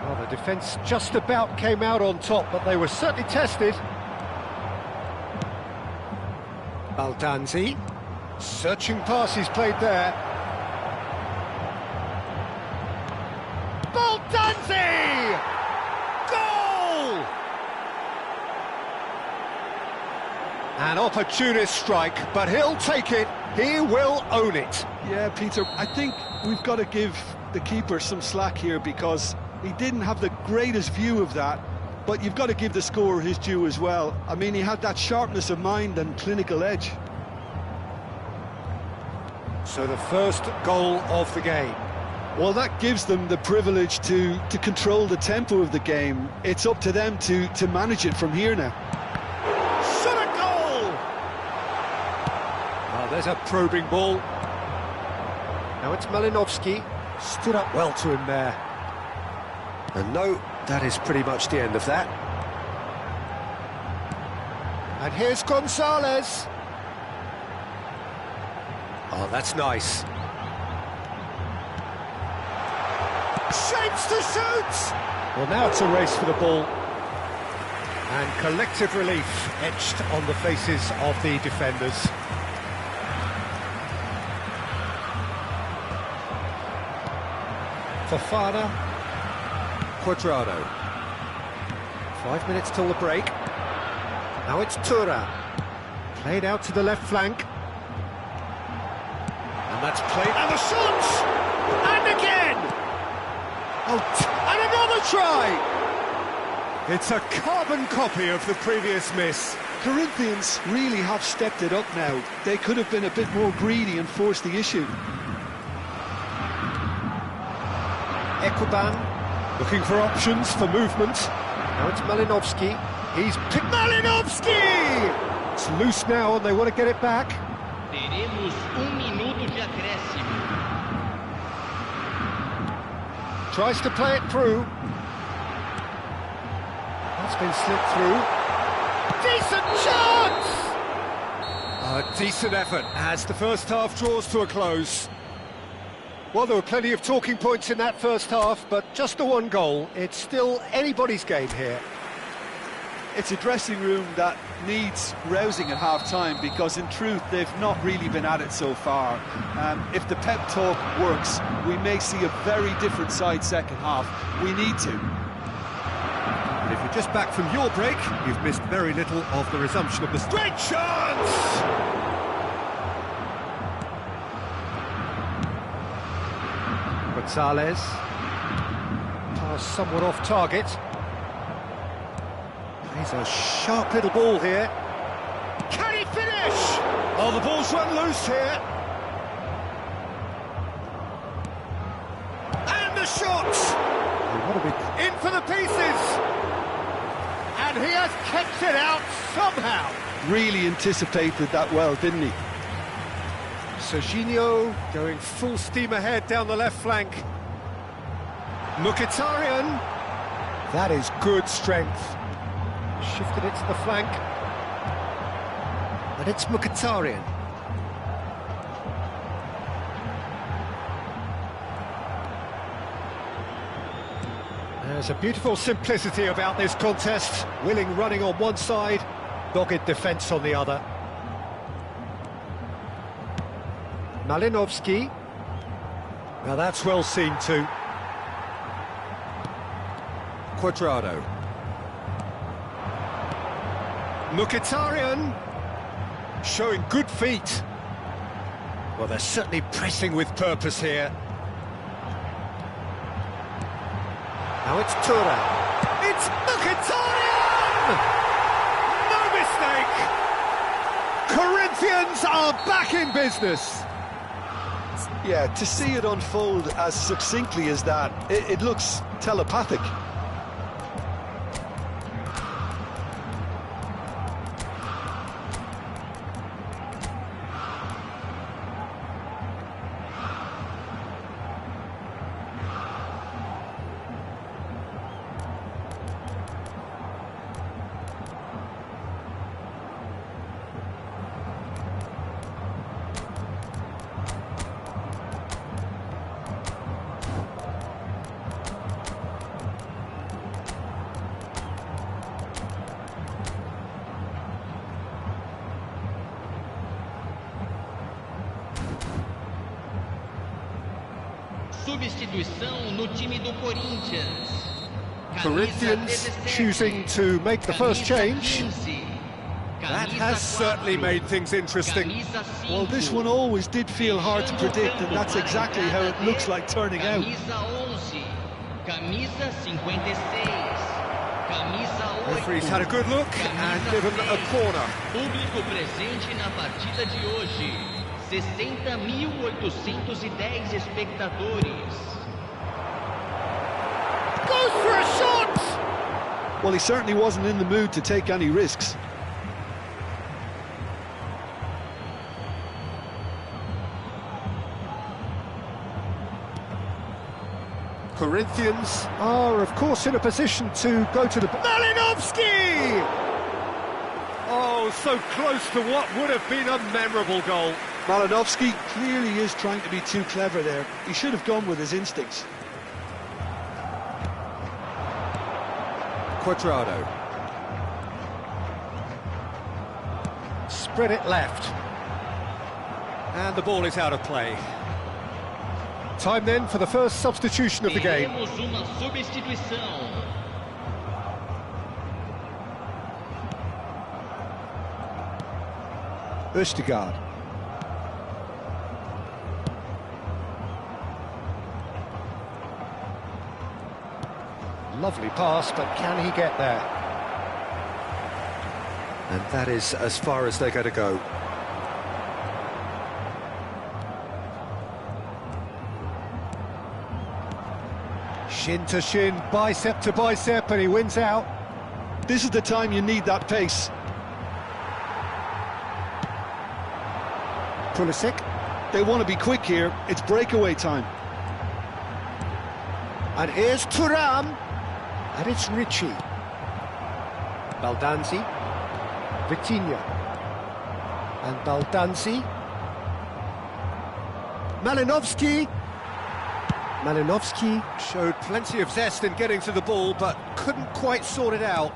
Well, the defence just about came out on top, but they were certainly tested. Baldanzi. Searching pass he's played there. Baldanzi! Goal! An opportunist strike, but he'll take it. He will own it. Yeah, Peter, I think we've got to give the keeper some slack here because he didn't have the greatest view of that, but you've got to give the scorer his due as well. I mean, he had that sharpness of mind and clinical edge. So the first goal of the game. Well, that gives them the privilege to control the tempo of the game. It's up to them to manage it from here now. Shot a goal! Oh, there's a probing ball. Now it's Malinovsky. Stood up well to him there. And no, that is pretty much the end of that. And here's Gonzalez. Oh, that's nice. Shapes to shoot! Well, now it's a race for the ball. And collective relief etched on the faces of the defenders. Fofana. Quadrado. 5 minutes till the break. Now it's Thuram. Played out to the left flank. And that's played, and the shot! And again! Oh, and another try! It's a carbon copy of the previous miss. Corinthians really have stepped it up now. They could have been a bit more greedy and forced the issue. Efootball looking for options for movement. Now it's Malinovsky. He's picked Malinovsky! It's loose now and they want to get it back. Teremos minuto de acréscimo. Tries to play it through. That's been slipped through. Decent chance! A decent effort as the first half draws to a close. Well, there were plenty of talking points in that first half, but just the one goal. It's still anybody's game here. It's a dressing room that needs rousing at half-time, because in truth they've not really been at it so far. If the pep talk works, we may see a very different side second half. We need to. And if you're just back from your break, you've missed very little of the resumption of the straight chance! Gonzalez. Pass somewhat off target. He's a sharp little ball here. Can he finish? Oh, the ball's run loose here. And the shot! In for the pieces! And he has kept it out somehow. Really anticipated that well, didn't he? Serginho going full steam ahead down the left flank. Mkhitaryan. That is good strength. Shifted it to the flank. And it's Mkhitaryan. There's a beautiful simplicity about this contest. Willing running on one side, dogged defence on the other. Malinovsky. Now that's well seen too. Cuadrado. Mkhitaryan. Showing good feet. Well, they're certainly pressing with purpose here. Now it's Thuram. It's Mkhitaryan! No mistake! Corinthians are back in business. Yeah, to see it unfold as succinctly as that, it looks telepathic. Substituição no time do Corinthians. Corinthians choosing to make the first change. That has certainly made things interesting. Well, this one always did feel hard to predict, and that's exactly how it looks like turning out. Referee's had a good look and given a corner. Público presente na partida de hoje. 60.810 espectadores. Goes for a shot! Well, he certainly wasn't in the mood to take any risks. Corinthians are, of course, in a position to go to the... Malinovsky! Oh, so close to what would have been a memorable goal. Malinovsky clearly is trying to be too clever there. He should have gone with his instincts. Cuadrado. Spread it left. And the ball is out of play. Time then for the first substitution of the game. Temos uma substituição. Østegard. Lovely pass, but can he get there? And that is as far as they're going to go. Shin to shin, bicep to bicep, and he wins out. This is the time you need that pace. Pulisic. They want to be quick here. It's breakaway time. And here's Thuram. And it's Ricci. Baldanzi. Vitinha. And Baldanzi. Malinovsky. Malinovsky showed plenty of zest in getting to the ball, but couldn't quite sort it out.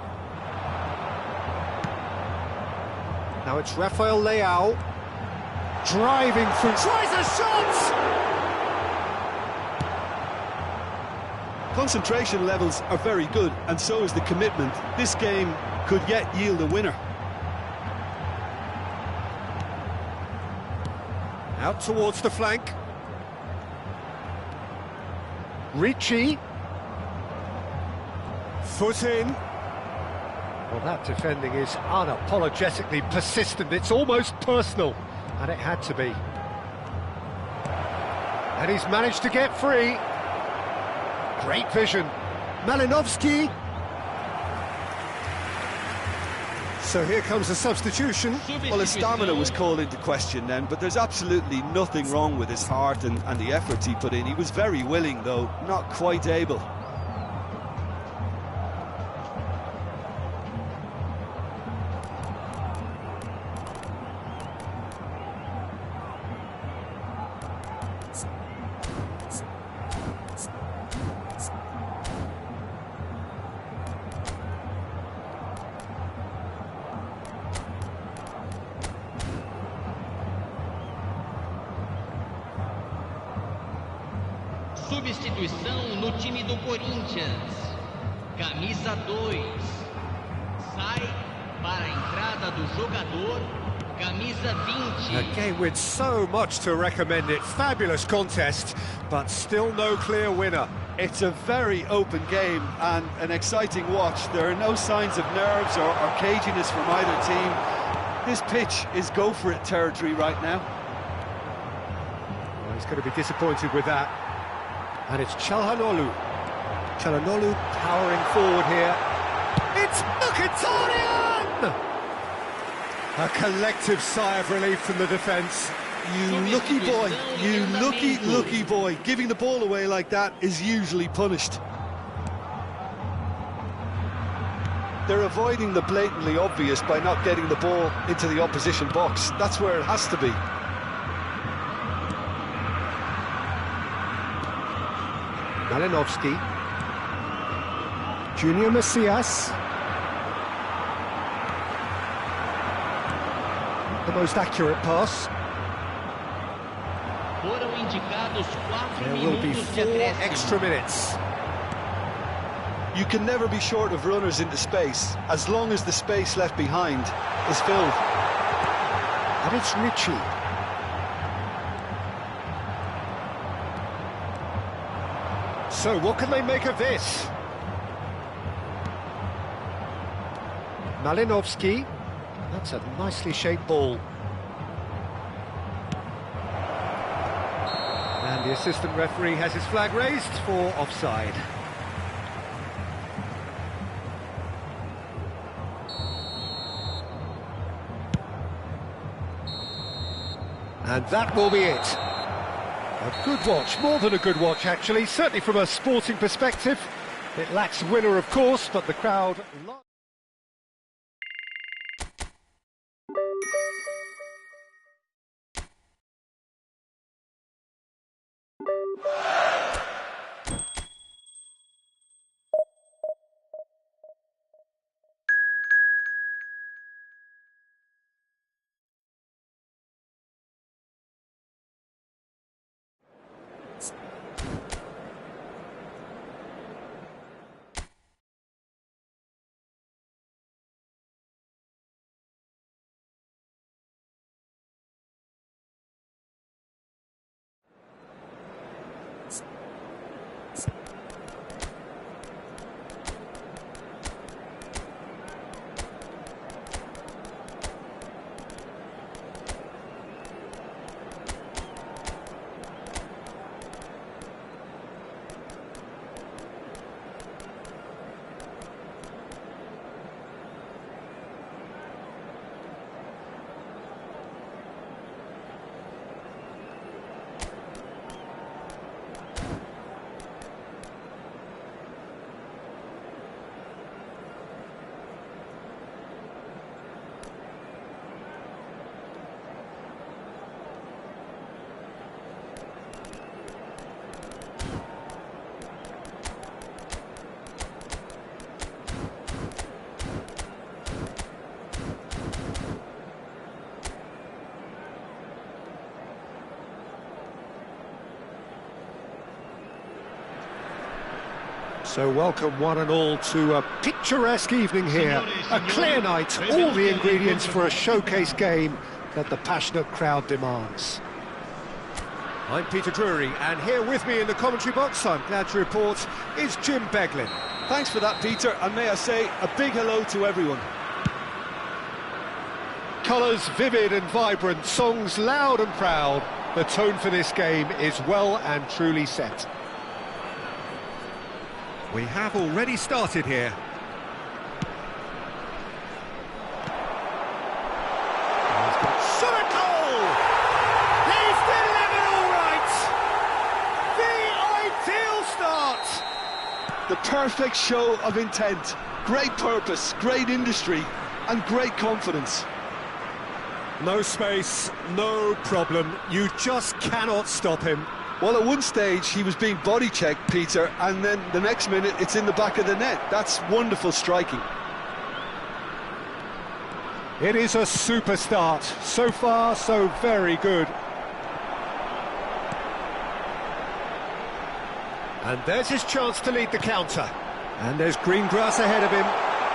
Now it's Rafael Leao. Driving through, tries a shot! Concentration levels are very good, and so is the commitment. This game could yet yield a winner. Out towards the flank. Ricci. Foot in. Well, that defending is unapologetically persistent. It's almost personal, and it had to be. And he's managed to get free. Great vision. Malinovsky. So here comes a substitution. Well, his stamina was called into question then, but there's absolutely nothing wrong with his heart and the efforts he put in. He was very willing, though, not quite able. Substituição no time do Corinthians. Camisa 2. Sai para a entrada do jogador. Camisa 20. A game with so much to recommend it. Fabulous contest, but still no clear winner. It's a very open game and an exciting watch. There are no signs of nerves or caginess from either team. This pitch is go-for-it territory right now. Well, he's going to be disappointed with that. And it's Çalhanoğlu. Çalhanoğlu powering forward here. It's Mkhitaryan! A collective sigh of relief from the defence. You lucky boy, you lucky boy. Giving the ball away like that is usually punished. They're avoiding the blatantly obvious by not getting the ball into the opposition box. That's where it has to be. Malinovsky. Junior Macias. The most accurate pass. Foram indicados 4 There will be minutos de 4 acréscimo. extra minutes. You can never be short of runners into space, as long as the space left behind is filled. And it's Ricci. So what can they make of this? Malinovsky. That's a nicely shaped ball. And the assistant referee has his flag raised for offside. And that will be it. A good watch, more than a good watch actually, certainly from a sporting perspective. It lacks winner of course, but the crowd... So welcome one and all to a picturesque evening here, a clear night, all the ingredients for a showcase game that the passionate crowd demands. I'm Peter Drury, and here with me in the commentary box, I'm glad to report, is Jim Beglin. Thanks for that, Peter, and may I say a big hello to everyone. Colours vivid and vibrant, songs loud and proud. The tone for this game is well and truly set. We have already started here. Shot a goal! He's delivered all right! The ideal start! The perfect show of intent, great purpose, great industry, and great confidence. No space, no problem. You just cannot stop him. Well, at one stage he was being body checked, Peter, and then the next minute it's in the back of the net. That's wonderful striking. It is a super start. So far, so very good. And there's his chance to lead the counter. And there's green grass ahead of him.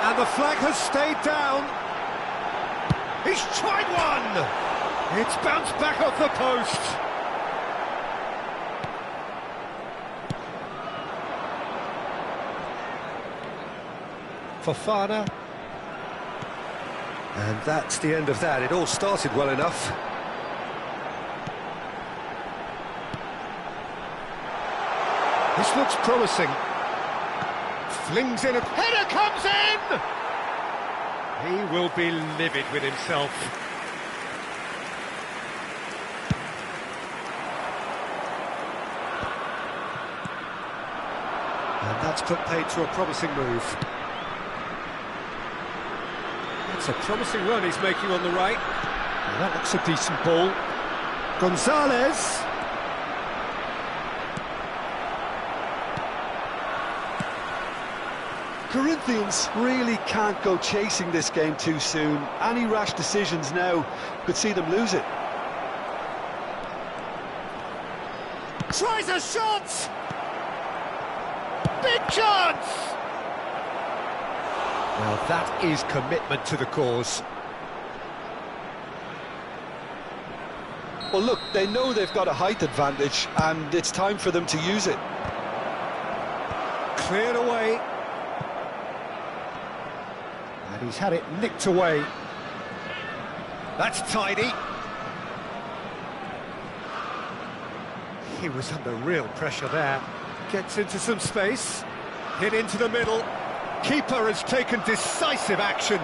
And the flag has stayed down. He's tried one! It's bounced back off the post. Fofana. And that's the end of that. It all started well enough. This looks promising. Flings in a... Header comes in! He will be livid with himself. And that's put paid to a promising move. It's a promising run he's making on the right. Well, that looks a decent ball. Gonzalez. Corinthians really can't go chasing this game too soon. Any rash decisions now could see them lose it. Tries a shot! Big chance! Well, that is commitment to the cause. Well, look, they know they've got a height advantage, and it's time for them to use it. Cleared away. And he's had it nicked away. That's tidy. He was under real pressure there. Gets into some space. Hit into the middle. Keeper has taken decisive action.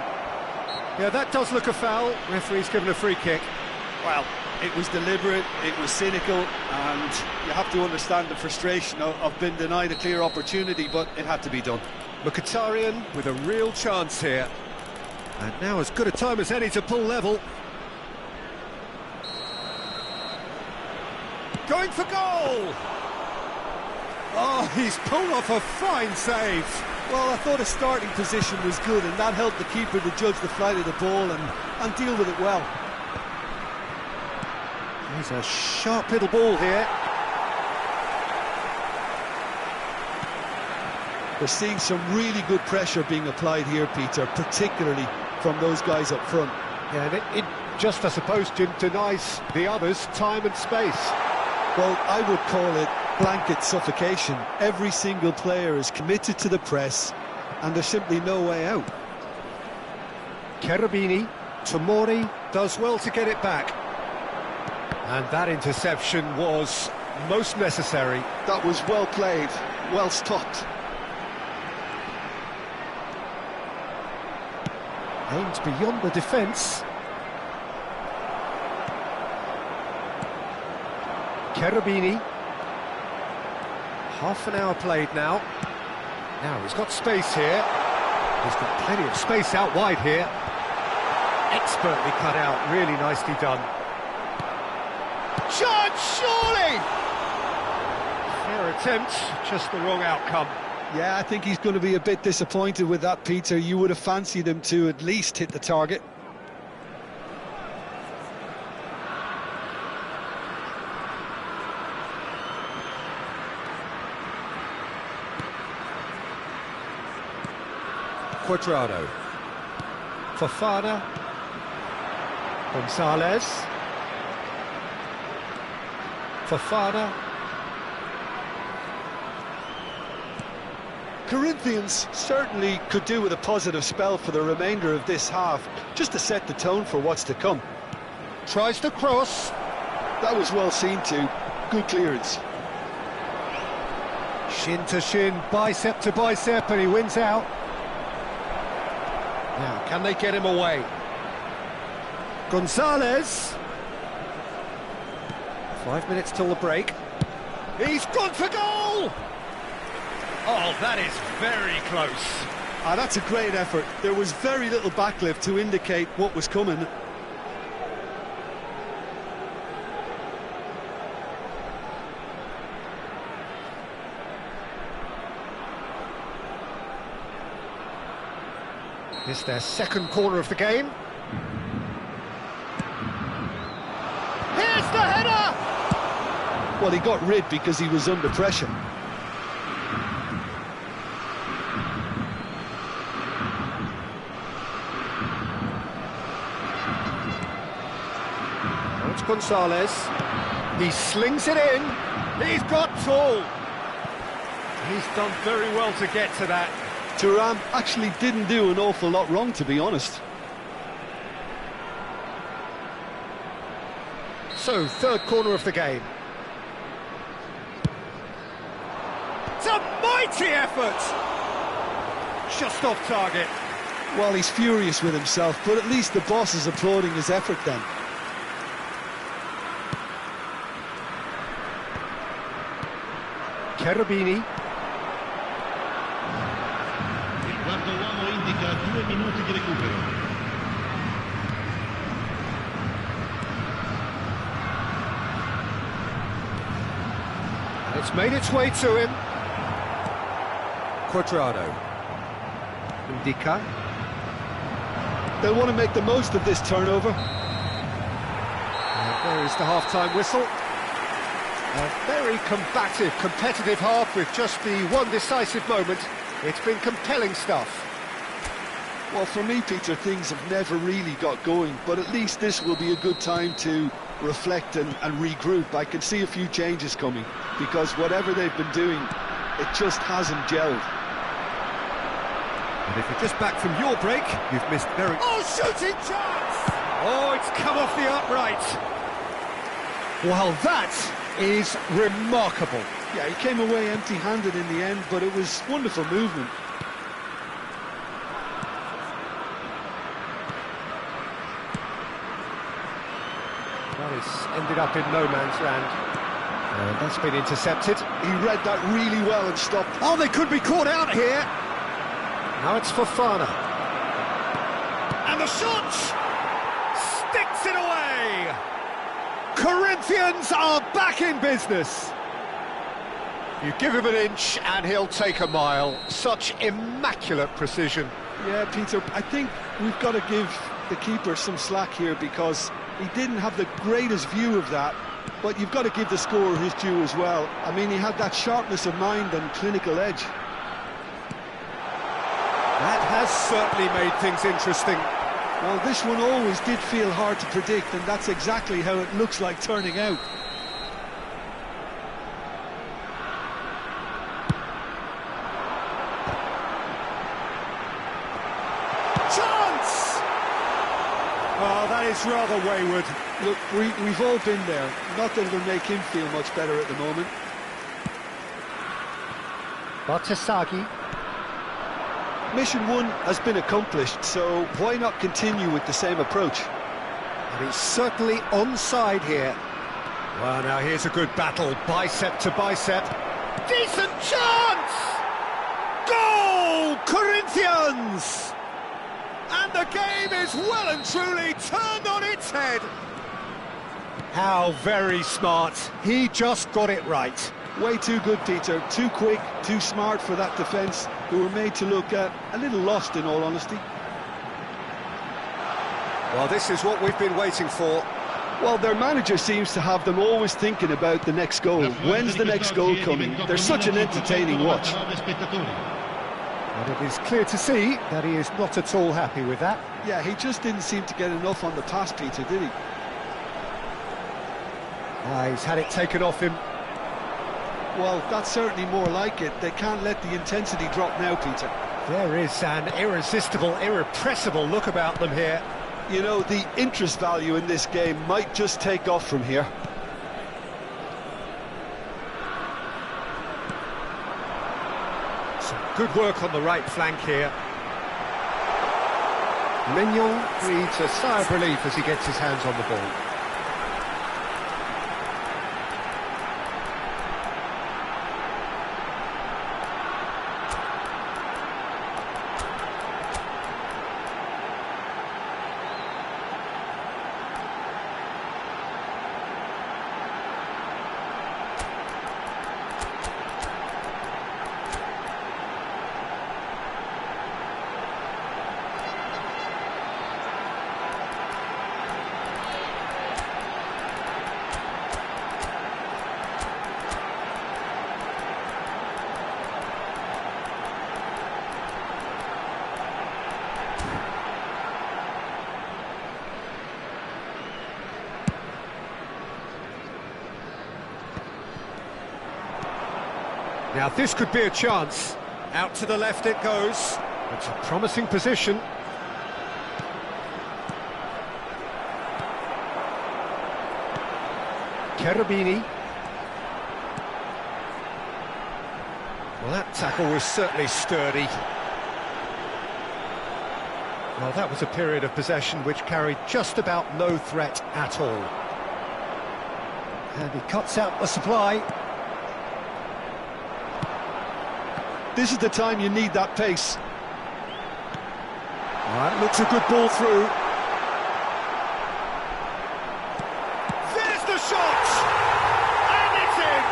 Yeah, that does look a foul. Referee's given a free kick. Well, it was deliberate, it was cynical, and you have to understand the frustration of being denied a clear opportunity, but it had to be done. Mkhitaryan with a real chance here. And now as good a time as any to pull level. Going for goal! Oh, he's pulled off a fine save. Well, I thought his starting position was good, and that helped the keeper to judge the flight of the ball and deal with it well. There's a sharp little ball here. We're seeing some really good pressure being applied here, Peter, particularly from those guys up front. Yeah, and it just, I suppose, denies the others time and space. Well, I would call it blanket suffocation. Every single player is committed to the press, and there's simply no way out. Cherubini, Tomori does well to get it back. And that interception was most necessary. That was well played, well stopped. Aimed beyond the defence. Cherubini. Half an hour played now. Now he's got space here. He's got plenty of space out wide here. Expertly cut out, really nicely done. Chance, surely! Fair attempt, just the wrong outcome. Yeah, I think he's going to be a bit disappointed with that, Peter. You would have fancied him to at least hit the target. Cuadrado. Fofana. Gonzalez. Fofana. Corinthians certainly could do with a positive spell for the remainder of this half, just to set the tone for what's to come. Tries to cross. That was well seen too. Good clearance. Shin to shin, bicep to bicep, and he wins out. Now, can they get him away? Gonzalez. 5 minutes till the break. He's gone for goal! Oh, that is very close. Ah, that's a great effort. There was very little backlift to indicate what was coming. It's their second corner of the game. Here's the header! Well, he got rid because he was under pressure. Now it's Gonzalez. He slings it in. He's got tall. He's done very well to get to that. Thuram actually didn't do an awful lot wrong, to be honest. So, third corner of the game. It's a mighty effort! Just off target. Well, he's furious with himself, but at least the boss is applauding his effort then. Cherubini. Il quarto uomo indica 2 minuti di recupero. It's made its way to him. Cuadrado. Indica. They'll want to make the most of this turnover. There is the half-time whistle. A very combative, competitive half with just the one decisive moment. It's been compelling stuff. Well, for me, Peter, things have never really got going, but at least this will be a good time to reflect and regroup. I can see a few changes coming, because whatever they've been doing, it just hasn't gelled. And if you're just back from your break, you've missed very... Oh, shooting chance! Oh, it's come off the upright. Well, that is remarkable. Yeah, he came away empty-handed in the end, but it was wonderful movement. That has ended up in no man's land. And that's been intercepted. He read that really well and stopped. Oh, they could be caught out here. Now it's Fofana. And the shot! Sticks it away! Corinthians are back in business. You give him an inch and he'll take a mile. Such immaculate precision. Yeah, Peter, I think we've got to give the keeper some slack here, because he didn't have the greatest view of that, but you've got to give the scorer his due as well. I mean, he had that sharpness of mind and clinical edge. That has certainly made things interesting. Well, this one always did feel hard to predict, and that's exactly how it looks like turning out. Chance! Oh, that is rather wayward. Look, we've all been there. Not that it'll make him feel much better at the moment. Batasagi. Mission 1 has been accomplished, so why not continue with the same approach? And he's certainly onside here. Well, now here's a good battle, bicep to bicep. Decent chance! Goal! Corinthians! And the game is well and truly turned on its head. How very smart. He just got it right. Way too good, Peter. Too quick, too smart for that defence, who were made to look a little lost, in all honesty. Well, this is what we've been waiting for. Well, their manager seems to have them always thinking about the next goal. When's the next goal coming? They're such an entertaining watch. And it is clear to see that he is not at all happy with that. Yeah, he just didn't seem to get enough on the pass, Peter, did he? He's had it taken off him. Well, that's certainly more like it. They can't let the intensity drop now, Peter. There is an irresistible, irrepressible look about them here. You know, the interest value in this game might just take off from here. Some good work on the right flank here. Mignon breathes a sigh of relief as he gets his hands on the ball. Now this could be a chance. Out to the left it goes. It's a promising position. Cherubini. Well, that tackle was certainly sturdy. Well, that was a period of possession which carried just about no threat at all. And he cuts out the supply. This is the time you need that pace. That looks a good ball through. There's the shot! And it's in!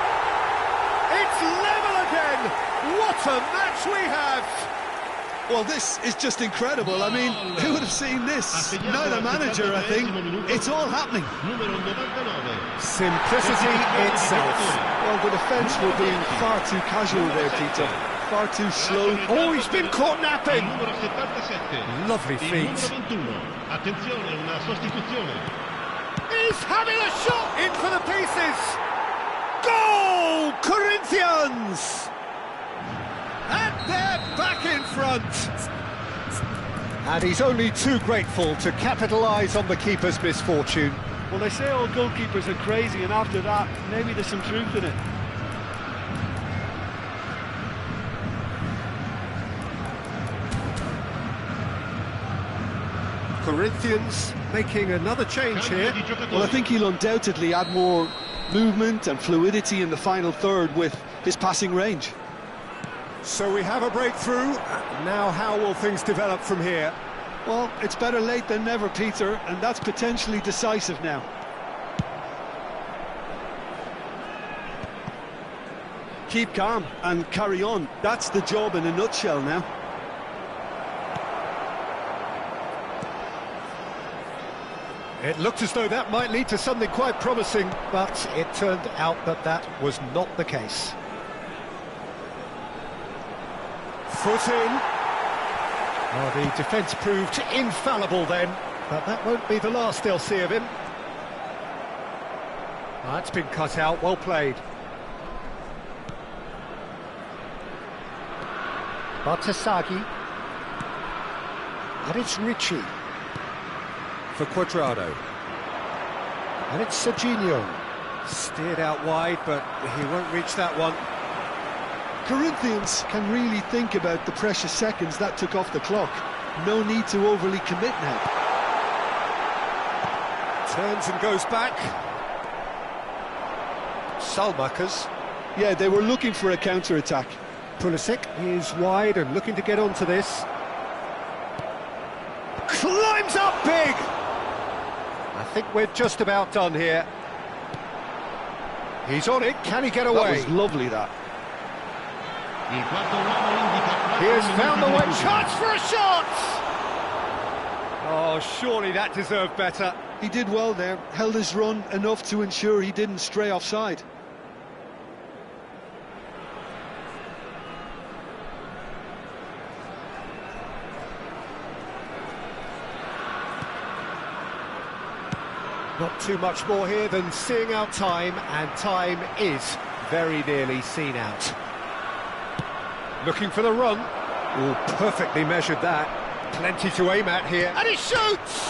It's level again! What a match we have! Well, this is just incredible. I mean, who would have seen this? Not a manager, I think. It's all happening. Simplicity itself. Well, the defence were being far too casual there, Peter. Far too slow. Oh, he's been caught napping. Lovely feet. He's having a shot in for the pieces. Goal, Corinthians! And they're back in front. And he's only too grateful to capitalise on the keeper's misfortune. Well, they say all goalkeepers are crazy, and after that, maybe there's some truth in it. Corinthians making another change here. Well, I think he'll undoubtedly add more movement and fluidity in the final third with his passing range. So we have a breakthrough. Now how will things develop from here? Well, it's better late than never, Peter, and that's potentially decisive now. Keep calm and carry on. That's the job in a nutshell now. It looked as though that might lead to something quite promising, but it turned out that that was not the case. Foot in. Oh, the defence proved infallible then, but that won't be the last they'll see of him. That's been cut out, well played. Bartasaghi. And it's Ricci. For Quadrado. And it's Serginho. Steered out wide, but he won't reach that one. Corinthians can really think about the precious seconds that took off the clock. No need to overly commit now. Turns and goes back. Salmakers. Yeah, they were looking for a counter-attack. Pulisic is wide and looking to get onto this. Climbs up big! I think we're just about done here. He's on it, can he get away? That was lovely, that. He has found the way, chance for a shot! Oh, surely that deserved better. He did well there, held his run enough to ensure he didn't stray offside. Not too much more here than seeing out time, and time is very nearly seen out. Looking for the run. Oh, perfectly measured that. Plenty to aim at here, and he shoots!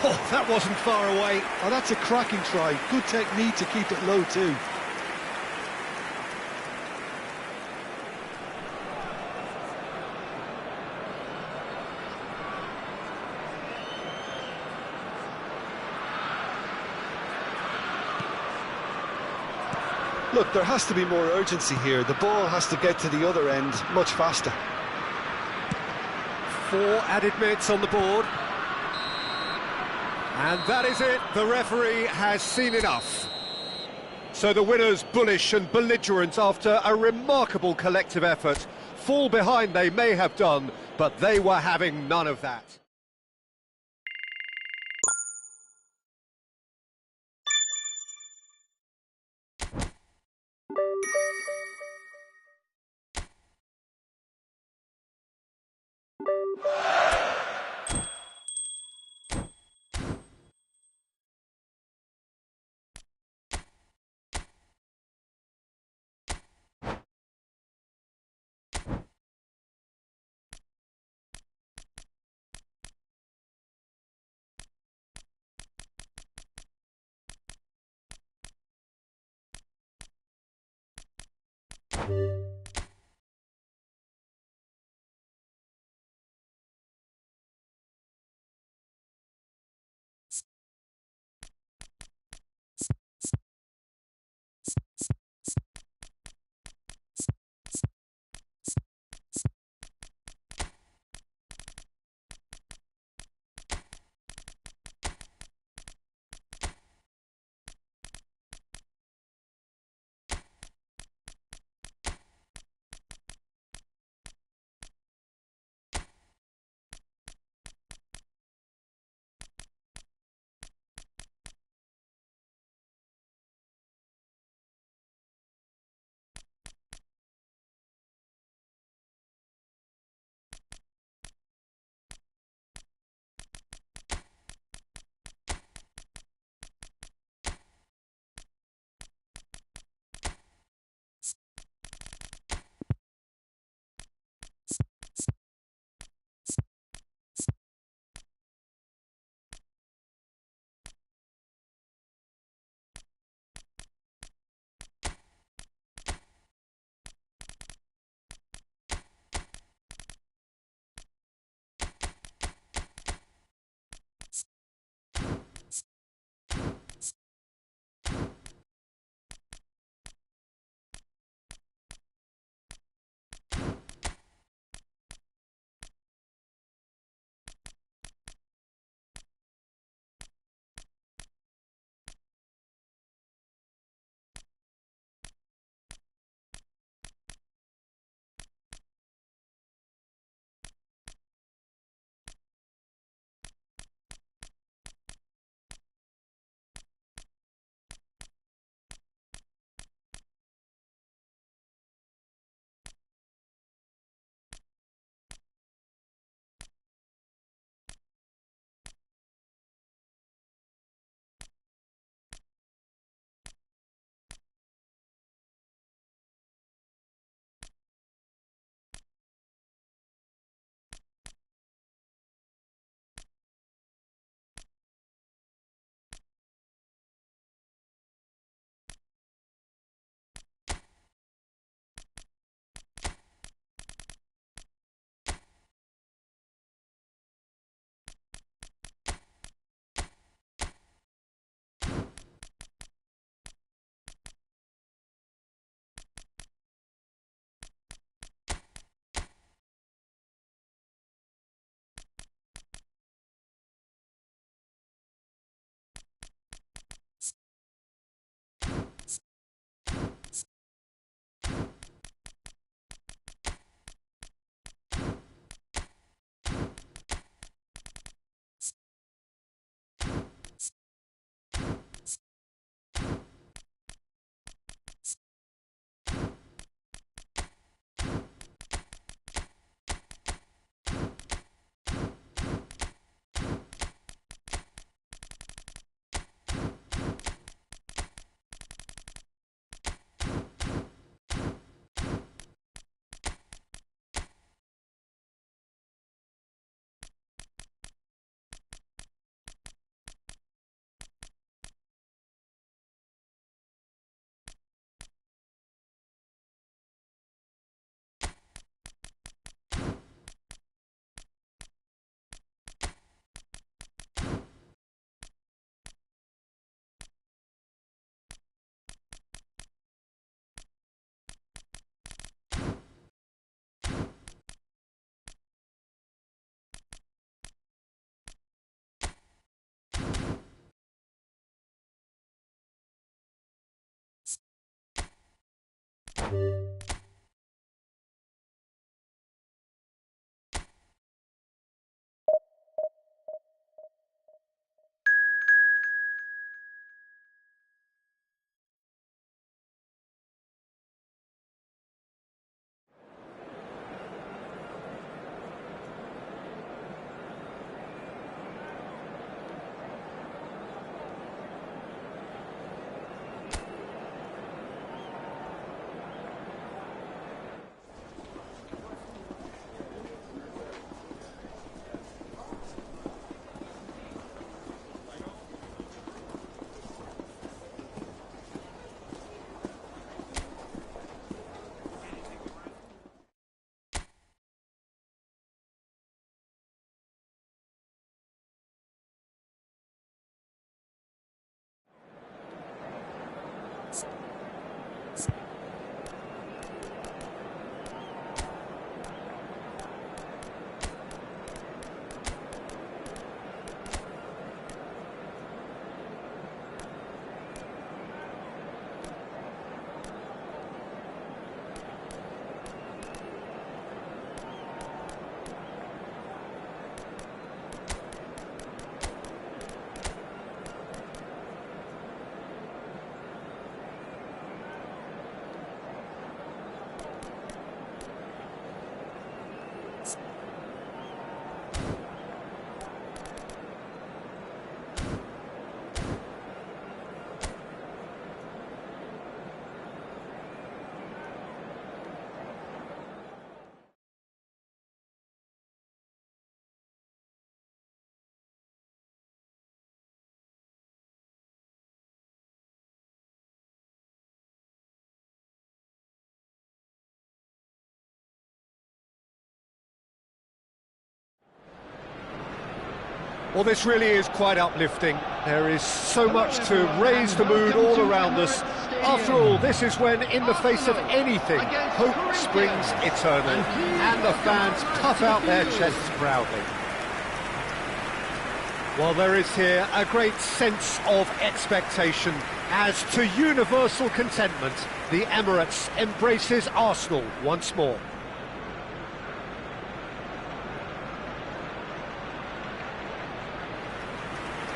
Oh, that wasn't far away. Oh, that's a cracking try. Good technique to keep it low too. Look, there has to be more urgency here. The ball has to get to the other end much faster. 4 added minutes on the board. And that is it. The referee has seen enough. So the winners, bullish and belligerent after a remarkable collective effort. Fall behind they may have done, but they were having none of that. Well, this really is quite uplifting. There is so much to raise the mood all around us. After all, this is when, in the face of anything, hope springs eternal, and the fans puff out their chests proudly. Well, there is here a great sense of expectation, as to universal contentment, the Emirates embraces Arsenal once more.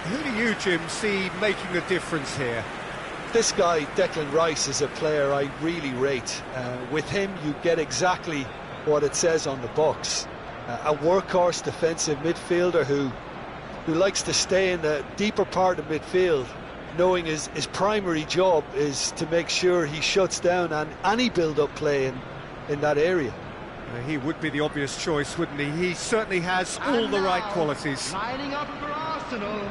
Who do you, Jim, see making a difference here? This guy, Declan Rice, is a player I really rate. With him, you get exactly what it says on the box. A workhorse defensive midfielder who likes to stay in the deeper part of midfield, knowing his primary job is to make sure he shuts down any build-up play in that area. He would be the obvious choice, wouldn't he? He certainly has all the right qualities. Lining up for Arsenal.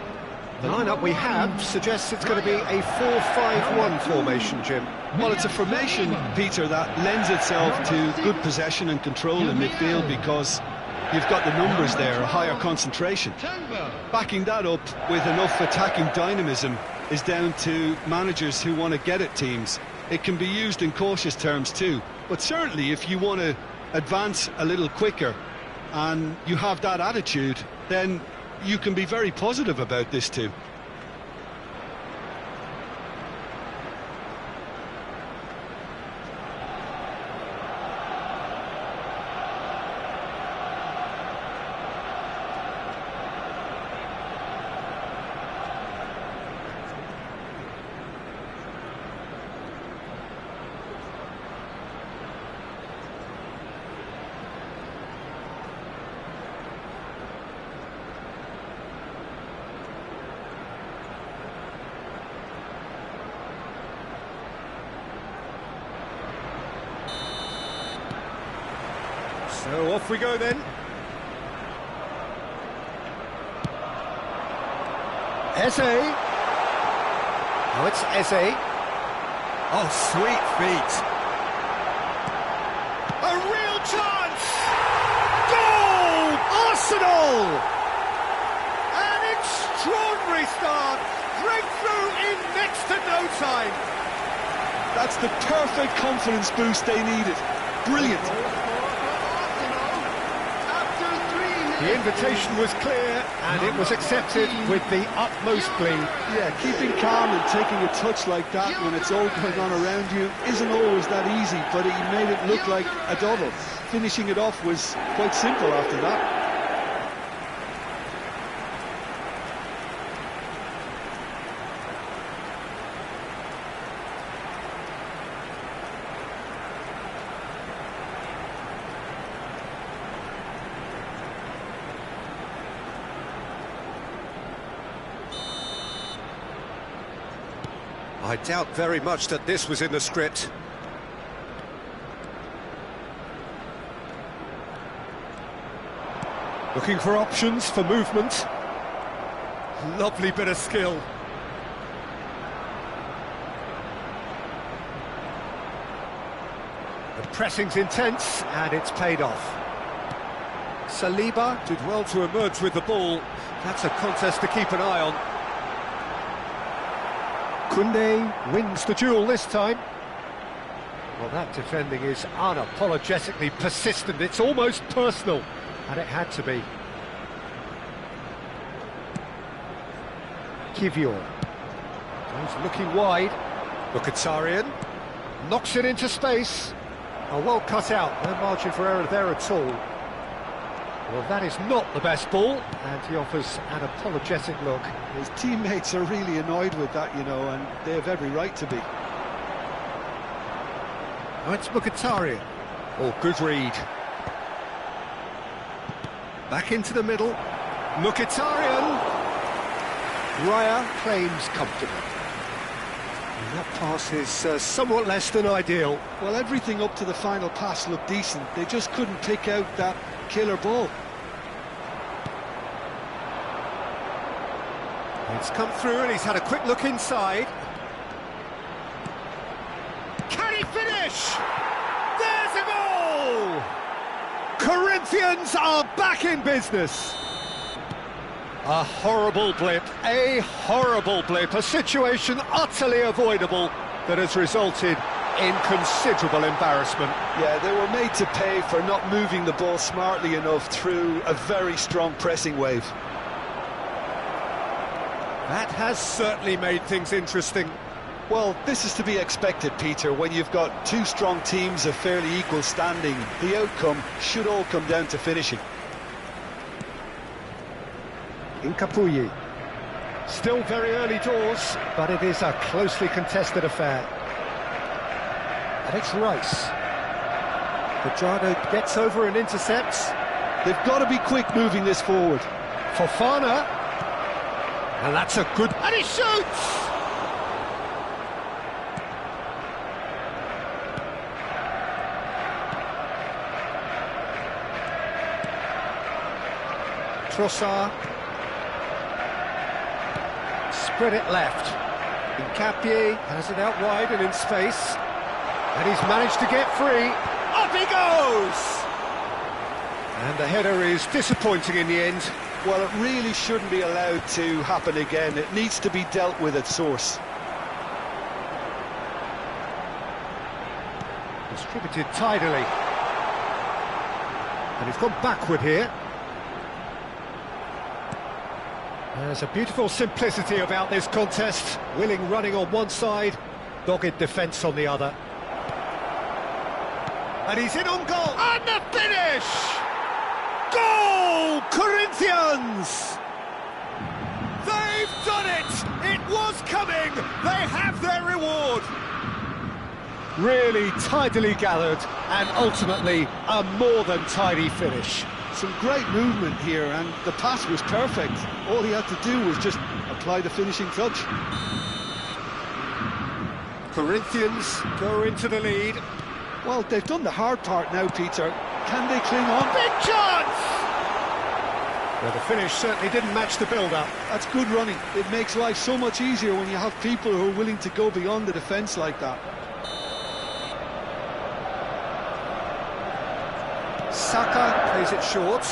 The lineup we have suggests it's going to be a 4-5-1 formation, Jim. Well, it's a formation, Peter, that lends itself to good possession and control in midfield because you've got the numbers there, a higher concentration. Backing that up with enough attacking dynamism is down to managers who want to get at teams. It can be used in cautious terms too, but certainly if you want to advance a little quicker and you have that attitude, then you can be very positive about this too. So off we go then. Eze. Oh, it's Eze. Oh, sweet feet. A real chance! Goal! Arsenal! An extraordinary start. Breakthrough in next to no time. That's the perfect confidence boost they needed. Brilliant. The invitation was clear, and it was accepted with the utmost glee. Yeah, keeping calm and taking a touch like that when it's all going on around you isn't always that easy, but he made it look like a double. Finishing it off was quite simple after that. I doubt very much that this was in the script. Looking for options for movement. Lovely bit of skill. The pressing's intense, and it's paid off. Saliba did well to emerge with the ball. That's a contest to keep an eye on. Koundé wins the duel this time. Well, that defending is unapologetically persistent. It's almost personal, and it had to be. Kivior goes looking wide. Mkhitaryan knocks it into space. Oh, well cut out. No margin for error there at all. Well, that is not the best ball, and he offers an apologetic look. His teammates are really annoyed with that, you know, and they have every right to be. Oh, it's Mkhitaryan. Oh, good read. Back into the middle. Mkhitaryan. Raya claims comfortably. And that pass is somewhat less than ideal. Well, everything up to the final pass looked decent. They just couldn't pick out that killer ball. It's come through and he's had a quick look inside. Can he finish? There's a goal! Corinthians are back in business. A horrible blip, a situation utterly avoidable that has resulted in considerable embarrassment. Yeah, they were made to pay for not moving the ball smartly enough through a very strong pressing wave. That has certainly made things interesting. Well, this is to be expected, Peter, when you've got two strong teams of fairly equal standing. The outcome should all come down to finishing. Incapuyi. Still very early doors, but it is a closely contested affair. And it's Rice. Quadrado gets over and intercepts. They've got to be quick moving this forward. Fofana. And that's a good... And he shoots! Trossard. Spread it left. Nkapie has it out wide and in space. And he's managed to get free. Up he goes! And the header is disappointing in the end. Well, it really shouldn't be allowed to happen again. It needs to be dealt with at source. Distributed tidily. And he's gone backward here. There's a beautiful simplicity about this contest. Willing running on one side, dogged defence on the other. And he's in on goal. And the finish! Goal! Corinthians! They've done it! It was coming! They have their reward! Really tidily gathered, and ultimately a more than tidy finish. Some great movement here, and the pass was perfect. All he had to do was just apply the finishing touch. Corinthians go into the lead. Well, they've done the hard part now, Peter. Can they cling on? Big chance! Well, the finish certainly didn't match the build-up. That's good running. It makes life so much easier when you have people who are willing to go beyond the defence like that. Saka plays it short.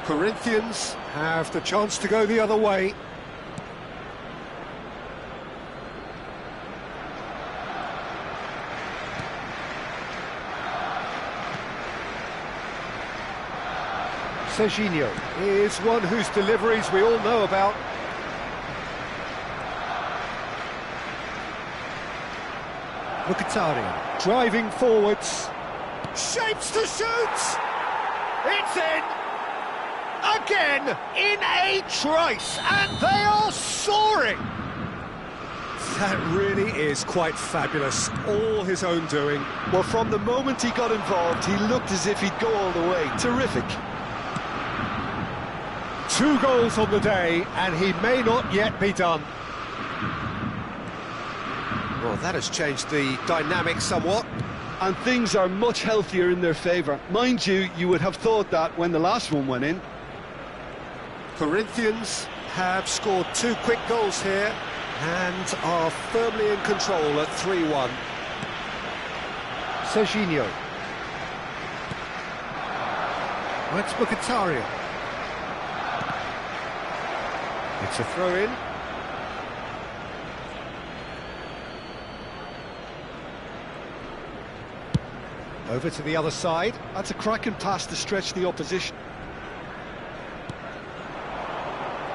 Corinthians have the chance to go the other way. Serginho is one whose deliveries we all know about. Mkhitaryan driving forwards. Shapes to shoot! It's in! Again, in a trice, and they are soaring! That really is quite fabulous, all his own doing. Well, from the moment he got involved, he looked as if he'd go all the way. Terrific. 2 goals on the day, and he may not yet be done. Well, that has changed the dynamic somewhat. And things are much healthier in their favour. Mind you, you would have thought that when the last one went in. Corinthians have scored 2 quick goals here and are firmly in control at 3-1. Serginho. That's Mkhitaryan. It's a throw-in. Over to the other side. That's a cracking pass to stretch the opposition.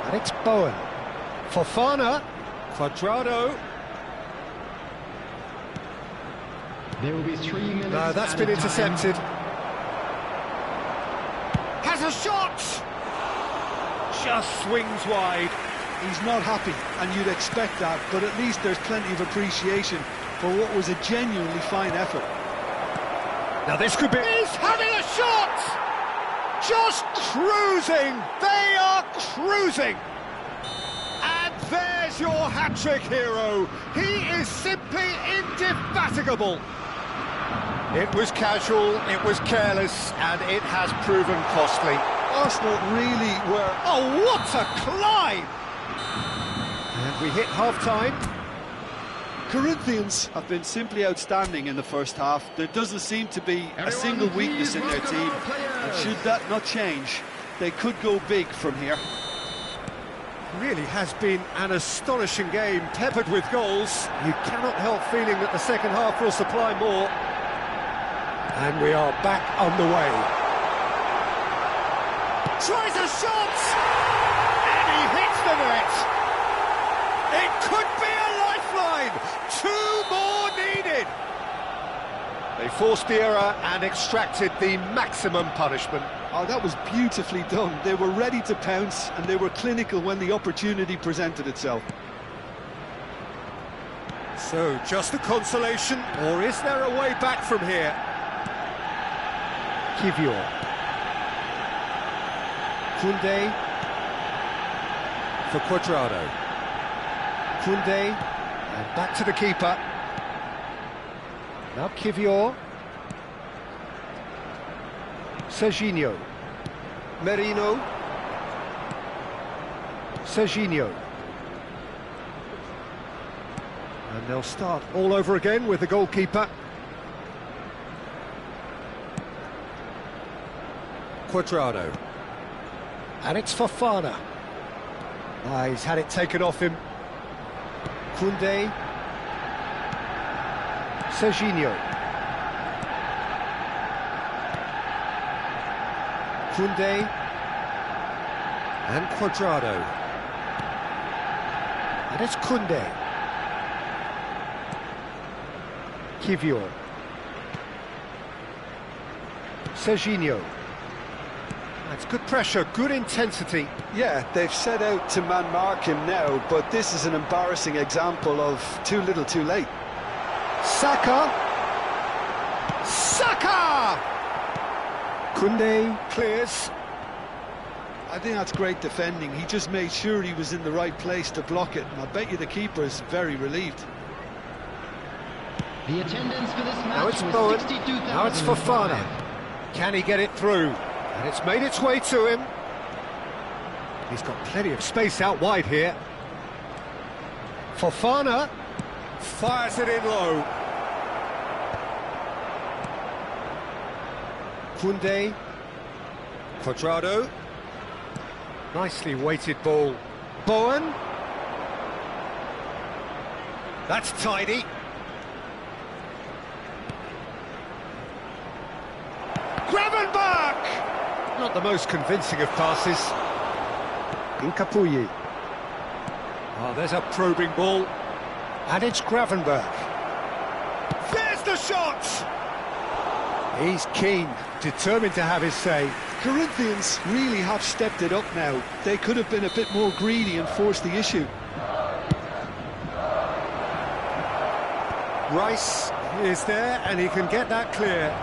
And it's Bowen. Fofana. Cuadrado. There will be 3 minutes. No, that's been intercepted. Has a shot! Just swings wide. He's not happy, and you'd expect that, but at least there's plenty of appreciation for what was a genuinely fine effort. Now this could be... He's having a shot! Just cruising! They are cruising! And there's your hat-trick hero. He is simply indefatigable. It was casual, it was careless, and it has proven costly. Arsenal really were... Oh, what a climb! And we hit half-time. Corinthians have been simply outstanding in the first half. There doesn't seem to be a single weakness in their team. And should that not change, they could go big from here. Really has been an astonishing game, peppered with goals. You cannot help feeling that the second half will supply more. And we are back underway. Tries a shot! And he hits the net! It could be a lifeline! 2 more needed! They forced the error and extracted the maximum punishment. Oh, that was beautifully done. They were ready to pounce, and they were clinical when the opportunity presented itself. So, just a consolation, or is there a way back from here? Kivior. Koundé. For Cuadrado. Koundé. And back to the keeper. Now Kivior. Serginho. Merino. Serginho. And they'll start all over again with the goalkeeper. Cuadrado. And it's Fofana. Ah, he's had it taken off him. Koundé. Serginho. Koundé. And Cuadrado. And it's Koundé. Kivior. Serginho. That's good pressure, good intensity. Yeah, they've set out to man-mark him now, but this is an embarrassing example of too little too late. Saka! Saka! Koundé clears. I think that's great defending. He just made sure he was in the right place to block it, and I bet you the keeper is very relieved. The attendance for this match Now it's was Bowen. 62,000. Now it's Fofana. Can he get it through? And it's made its way to him. He's got plenty of space out wide here. Fofana fires it in low. Koundé. Cuadrado. Nicely weighted ball. Bowen. That's tidy. Gravenberch! Not the most convincing of passes. Incapuyi. Oh, there's a probing ball. And it's Gravenberg. There's the shot! He's keen, determined to have his say. Corinthians really have stepped it up now. They could have been a bit more greedy and forced the issue. Rice is there, and he can get that clear.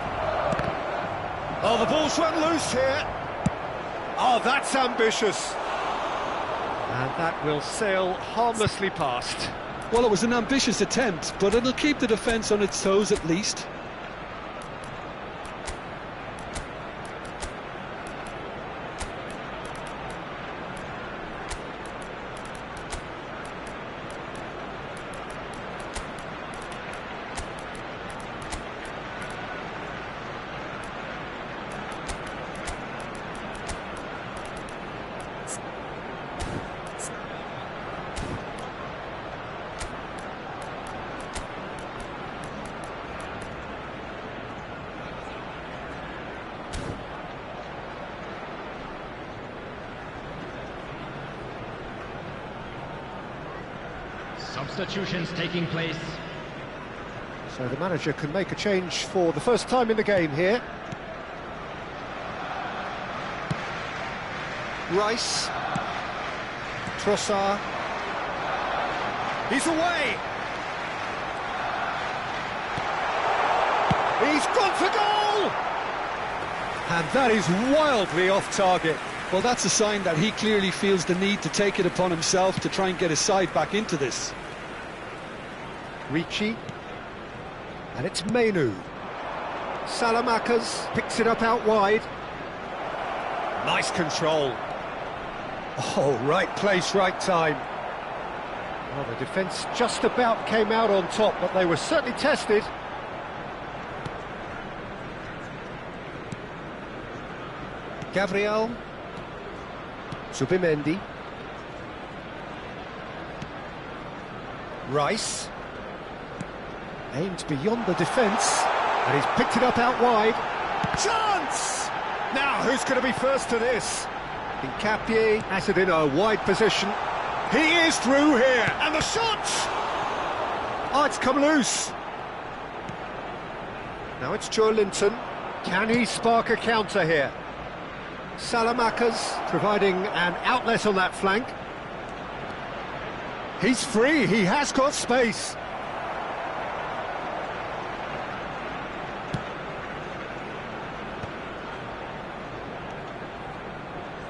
Oh, the ball's run loose here. Oh, that's ambitious. And that will sail harmlessly past. Well, it was an ambitious attempt, but it'll keep the defence on its toes at least. Substitutions taking place. So the manager can make a change for the first time in the game here. Rice. Trossard. He's away! He's gone for goal! And that is wildly off target. Well, that's a sign that he clearly feels the need to take it upon himself to try and get his side back into this. Ricci. And it's Menu. Salamakers picks it up out wide. Nice control. Oh, right place, right time. Well, the defence just about came out on top, but they were certainly tested. Gabriel. Zubimendi. Rice. Aimed beyond the defence, and he's picked it up out wide. Chance! Now, who's going to be first to this? Incapié has it in a wide position. He is through here, and the shot! Oh, it's come loose. Now it's Joe Linton. Can he spark a counter here? Salamakers providing an outlet on that flank. He's free, he has got space.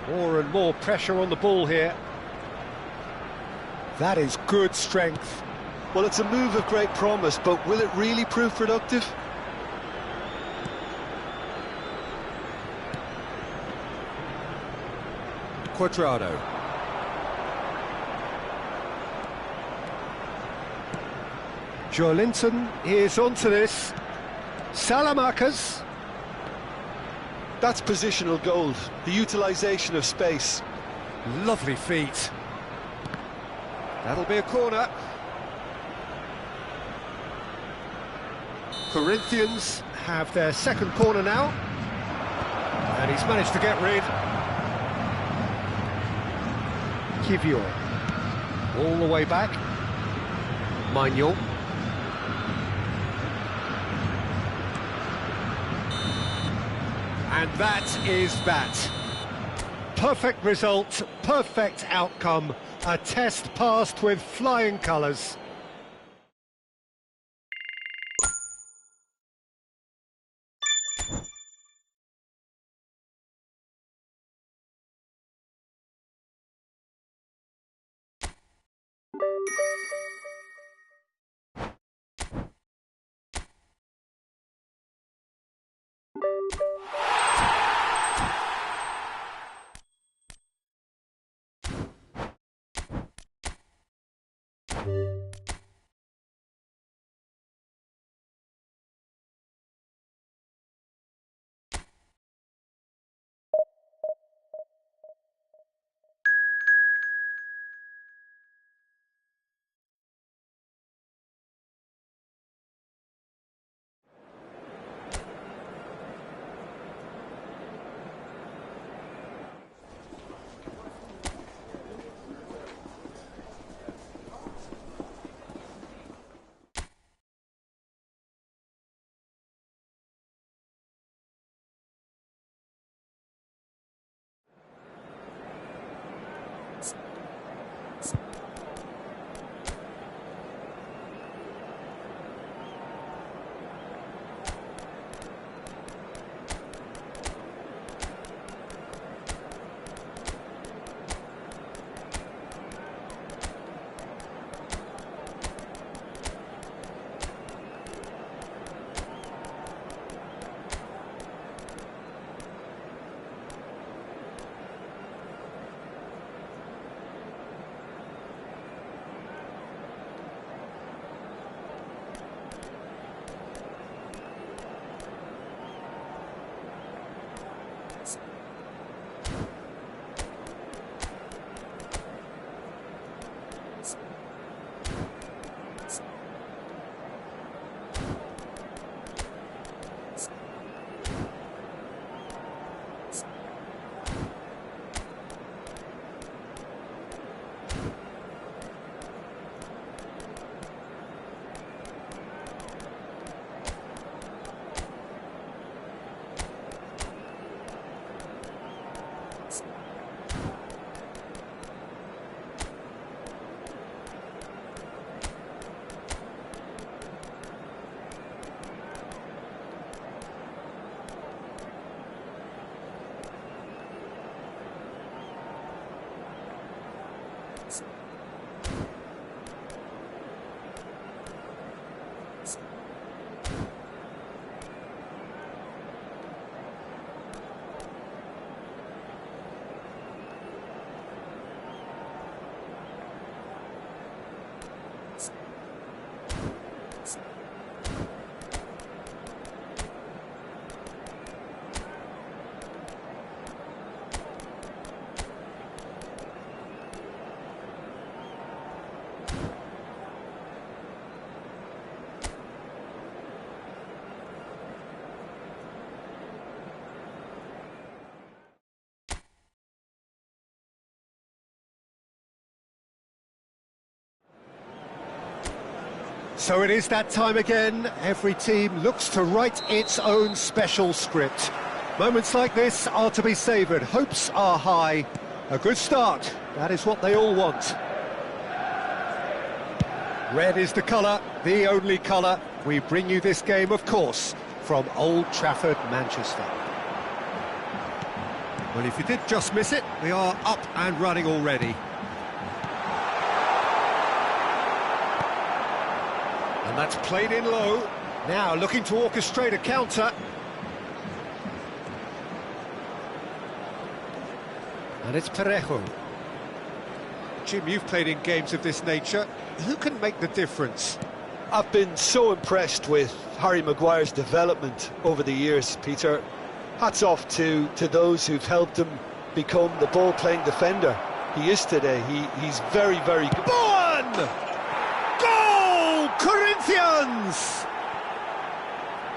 More and more pressure on the ball here. That is good strength. Well, it's a move of great promise, but will it really prove productive? Quadrado. Joe Linton is onto this. Salamakers. That's positional gold, the utilisation of space. Lovely feet. That'll be a corner. Corinthians have their second corner now. And he's managed to get rid. Kivior. All the way back. Manuel. And that is that. Perfect result, perfect outcome. A test passed with flying colours. So it is that time again. Every team looks to write its own special script. Moments like this are to be savoured. Hopes are high. A good start. That is what they all want. Red is the colour, the only colour. We bring you this game, of course, from Old Trafford, Manchester. Well, if you did just miss it, we are up and running already. And that's played in low. Now looking to orchestrate a counter. And it's Parejo. Jim, you've played in games of this nature. Who can make the difference? I've been so impressed with Harry Maguire's development over the years, Peter. Hats off to those who've helped him become the ball-playing defender he is today. He's very, very good. Bowen! Goal! Corinthians!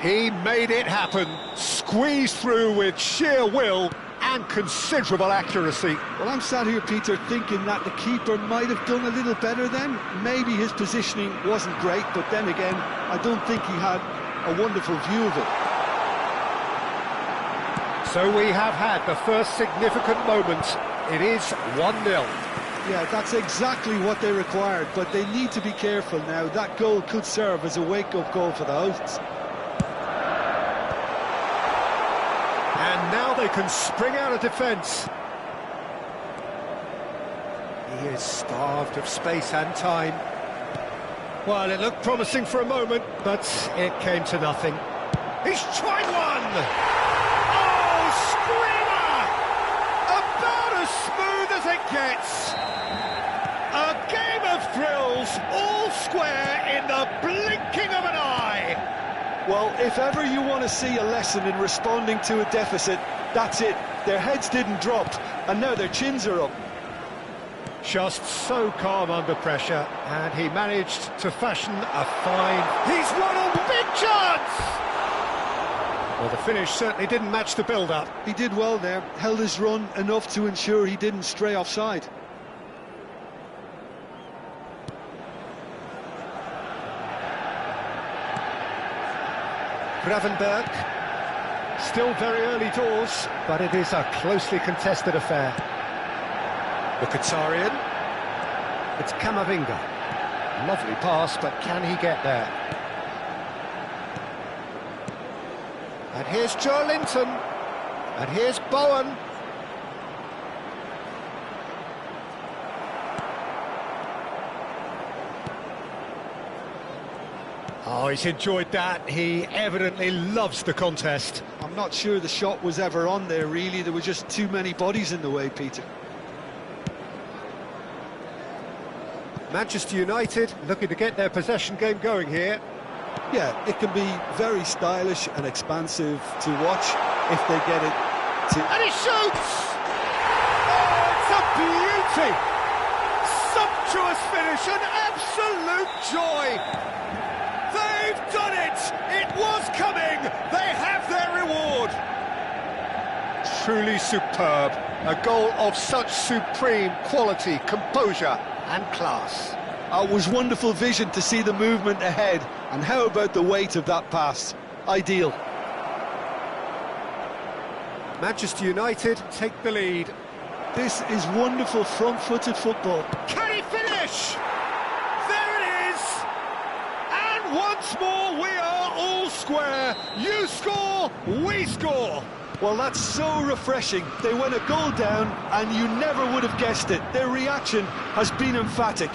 He made it happen. Squeezed through with sheer will and considerable accuracy. Well, I'm sat here, Peter, thinking that the keeper might have done a little better then. Maybe his positioning wasn't great, but then again, I don't think he had a wonderful view of it. So we have had the first significant moment. It is 1-0. Yeah, that's exactly what they required, but they need to be careful now. That goal could serve as a wake-up call for the hosts. And now they can spring out of defence. He is starved of space and time. Well, it looked promising for a moment, but it came to nothing. He's tried one! Oh, screamer! About as smooth as it gets. A game of thrills, all square in the blinking of an eye. Well, if ever you want to see a lesson in responding to a deficit, that's it. Their heads didn't drop, and now their chins are up. Just so calm under pressure, and he managed to fashion a fine... He's won a big chance! Well, the finish certainly didn't match the build-up. He did well there, held his run enough to ensure he didn't stray offside. Gravenberg, still very early doors, but it is a closely contested affair. Mkhitaryan, it's Camavinga. Lovely pass, but can he get there? And here's Joe Linton, and here's Bowen. Oh, he's enjoyed that. He evidently loves the contest. I'm not sure the shot was ever on there, really. There were just too many bodies in the way, Peter. Manchester United looking to get their possession game going here. Yeah, it can be very stylish and expansive to watch if they get it to... And he shoots! Oh, it's a beauty! Sumptuous finish, an absolute joy! They've done it! It was coming! They have their reward! Truly superb. A goal of such supreme quality, composure and class. It was wonderful vision to see the movement ahead, and how about the weight of that pass? Ideal. Manchester United take the lead. This is wonderful front-footed football. Can he finish? There it is! And once more we are all square. You score, we score. Well, that's so refreshing. They went a goal down, and you never would have guessed it. Their reaction has been emphatic.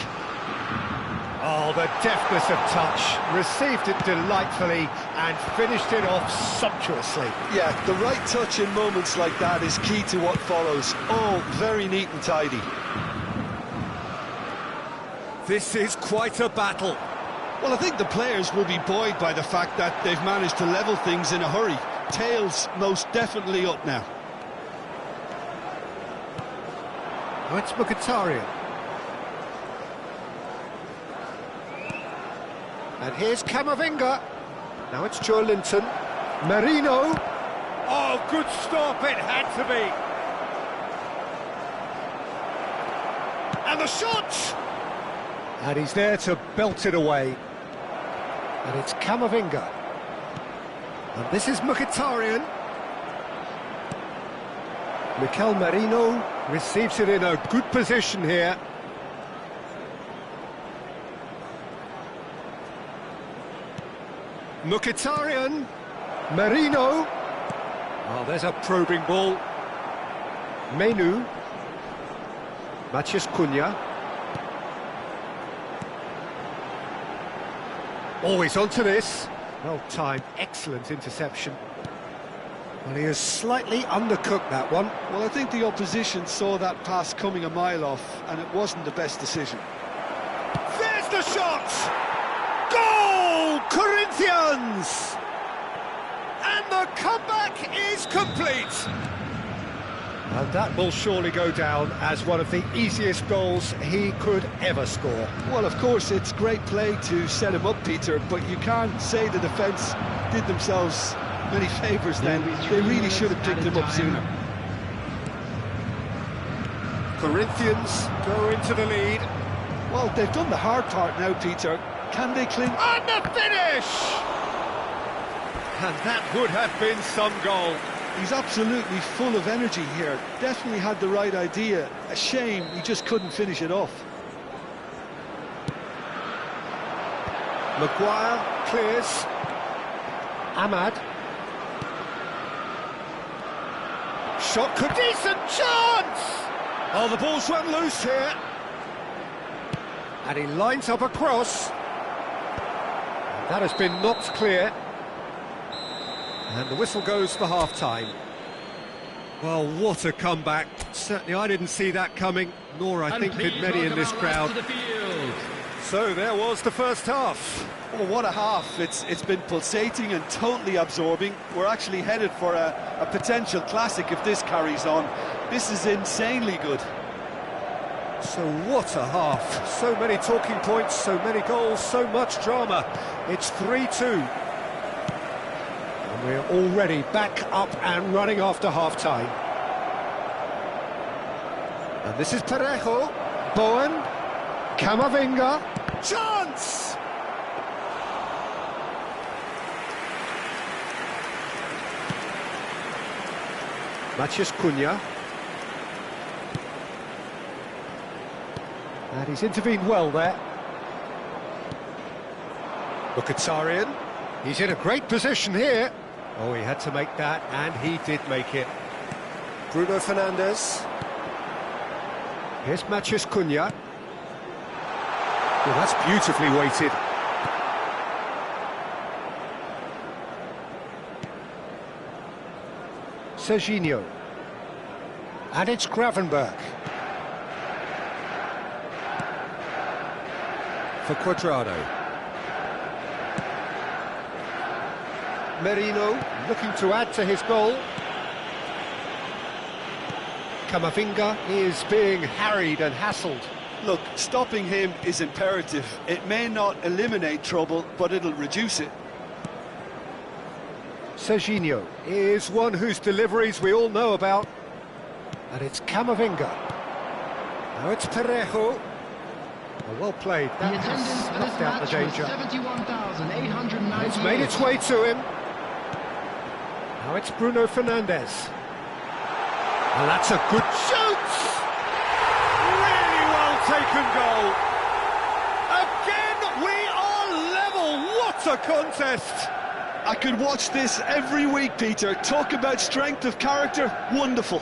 Oh, the deftness of touch. Received it delightfully and finished it off sumptuously. Yeah, the right touch in moments like that is key to what follows. All very neat and tidy. This is quite a battle. Well, I think the players will be buoyed by the fact that they've managed to level things in a hurry. Tails most definitely up now. Oh, it's Mkhitaryan. And here's Camavinga. Now it's Joe Linton. Merino. Oh, good stop, it had to be. And the shot! And he's there to belt it away. And it's Camavinga. And this is Mkhitaryan. Mikel Merino receives it in a good position here. Mkhitaryan. Merino. Oh, there's a probing ball. Menu. Matheus Cunha. Always onto this. Well timed, excellent interception. Well, he has slightly undercooked that one. Well, I think the opposition saw that pass coming a mile off, and it wasn't the best decision. There's the shot! Goal! Corinthians! And the comeback is complete! And that will surely go down as one of the easiest goals he could ever score. Well, of course, it's great play to set him up, Peter, but you can't say the defence did themselves many favours then. They really should have picked him up sooner. Corinthians go into the lead. Well, they've done the hard part now, Peter. Can they cling? And the finish! And that would have been some goal. He's absolutely full of energy here. Definitely had the right idea. A shame he just couldn't finish it off. Maguire clears. Ahmad. Shot could... Decent chance! Oh, the ball's run loose here. And he lines up a cross. That has been knocked clear. And the whistle goes for half-time. Well, what a comeback. Certainly I didn't see that coming, nor I think did many in this crowd. So there was the first half. Oh, what a half. It's been pulsating and totally absorbing. We're actually headed for a potential classic if this carries on. This is insanely good. So what a half. So many talking points, so many goals, so much drama. It's 3-2. And we're already back up and running after half-time. And this is Parejo. Bowen. Camavinga. Chance! Matheus Cunha. And he's intervened well there. Mkhitaryan. He's in a great position here. Oh, he had to make that, and he did make it. Bruno Fernandes. Here's Matheus Cunha. Oh, that's beautifully weighted. Serginho. And it's Gravenberch. For Cuadrado. Merino looking to add to his goal. Camavinga is being harried and hassled. Look, stopping him is imperative. It may not eliminate trouble, but it'll reduce it. Serginho is one whose deliveries we all know about. And it's Camavinga. Now it's Parejo. Well played. That has snuffed out the danger. It's made its way to him. Now it's Bruno Fernandes. And that's a good shoot! Really well taken goal. Again, we are level. What a contest! I could watch this every week, Peter. Talk about strength of character. Wonderful.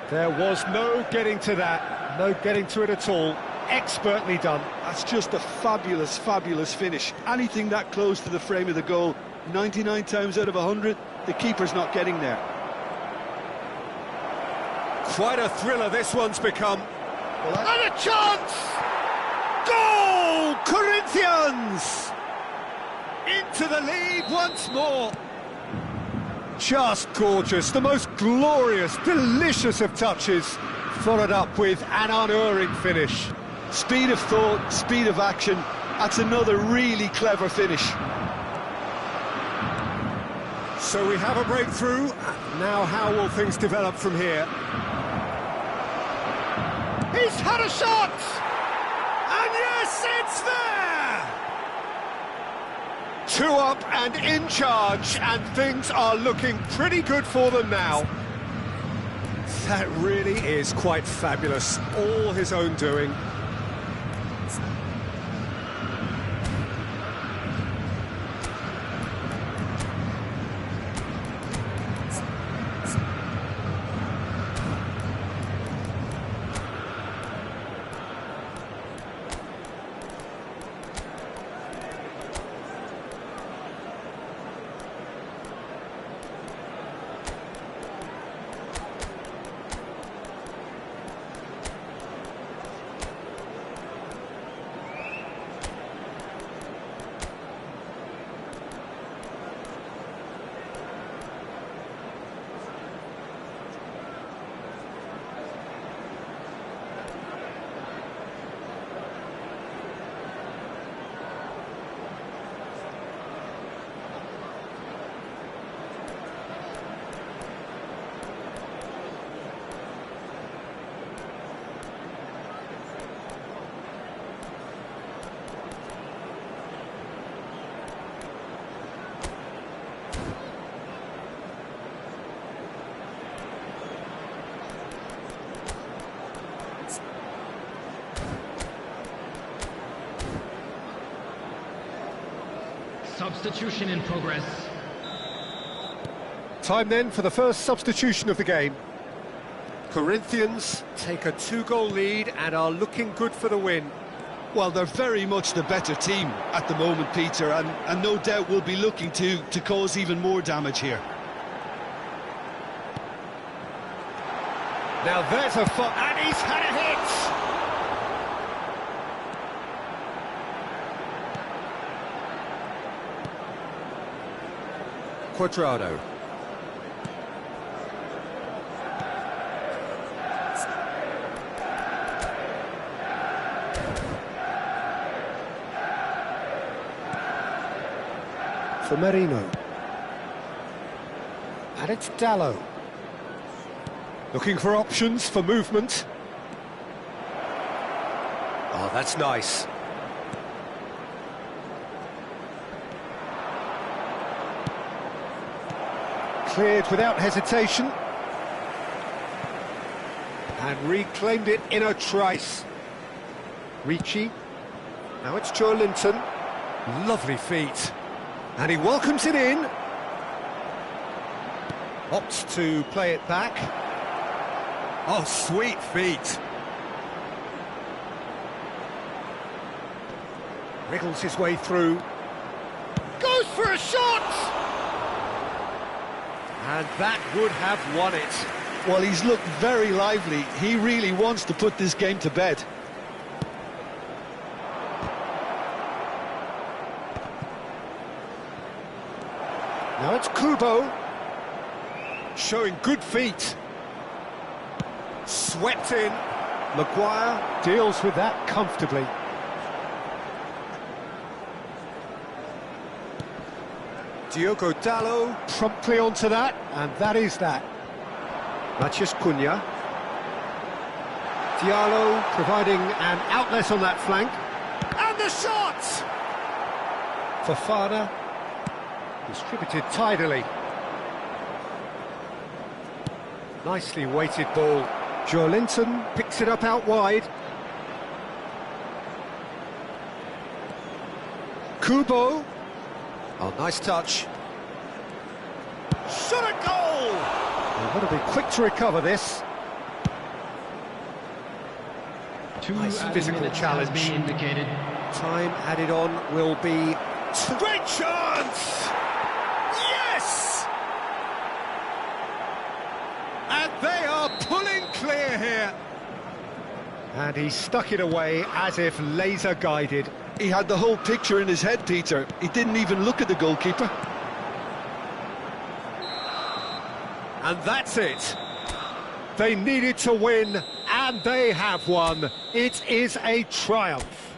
There was no getting to that. No getting to it at all. Expertly done. That's just a fabulous, fabulous finish. Anything that close to the frame of the goal, 99 times out of 100, the keeper's not getting there. Quite a thriller this one's become. And a chance! Goal! Corinthians! Into the lead once more. Just gorgeous. The most glorious, delicious of touches, followed up with an unerring finish. Speed of thought, speed of action. That's another really clever finish. So we have a breakthrough. Now how will things develop from here? He's had a shot! And yes, it's there! 2 up and in charge, and things are looking pretty good for them now. That really is quite fabulous, all his own doing. Substitution in progress. Time then for the first substitution of the game. Corinthians take a 2-goal lead and are looking good for the win. Well, they're very much the better team at the moment, Peter, and no doubt will be looking to cause even more damage here. Now there's a and he's had a hit! Quadrado. For Merino. And it's Dallo. Looking for options for movement. Oh, that's nice. Cleared without hesitation. And reclaimed it in a trice. Ricci. Now it's Joe Linton. Lovely feet. And he welcomes it in. Opts to play it back. Oh, sweet feet. Wriggles his way through. Goes for a shot! And that would have won it. Well, he's looked very lively. He really wants to put this game to bed. Now it's Kubo. Showing good feet. Swept in. Maguire deals with that comfortably. Diogo Dallo promptly onto that, and that is that. Matheus Cunha. Diallo providing an outlet on that flank. And the shot! Fofana distributed tidily. Nicely weighted ball. Joe Linton picks it up out wide. Kubo. Oh, nice touch. Shot a goal! They've got to be quick to recover this. Nice physical challenge. Has been indicated. Time added on will be... Great chance! Yes! And they are pulling clear here. And he stuck it away as if laser guided. He had the whole picture in his head, Peter. He didn't even look at the goalkeeper. And that's it. They needed to win, and they have won. It is a triumph.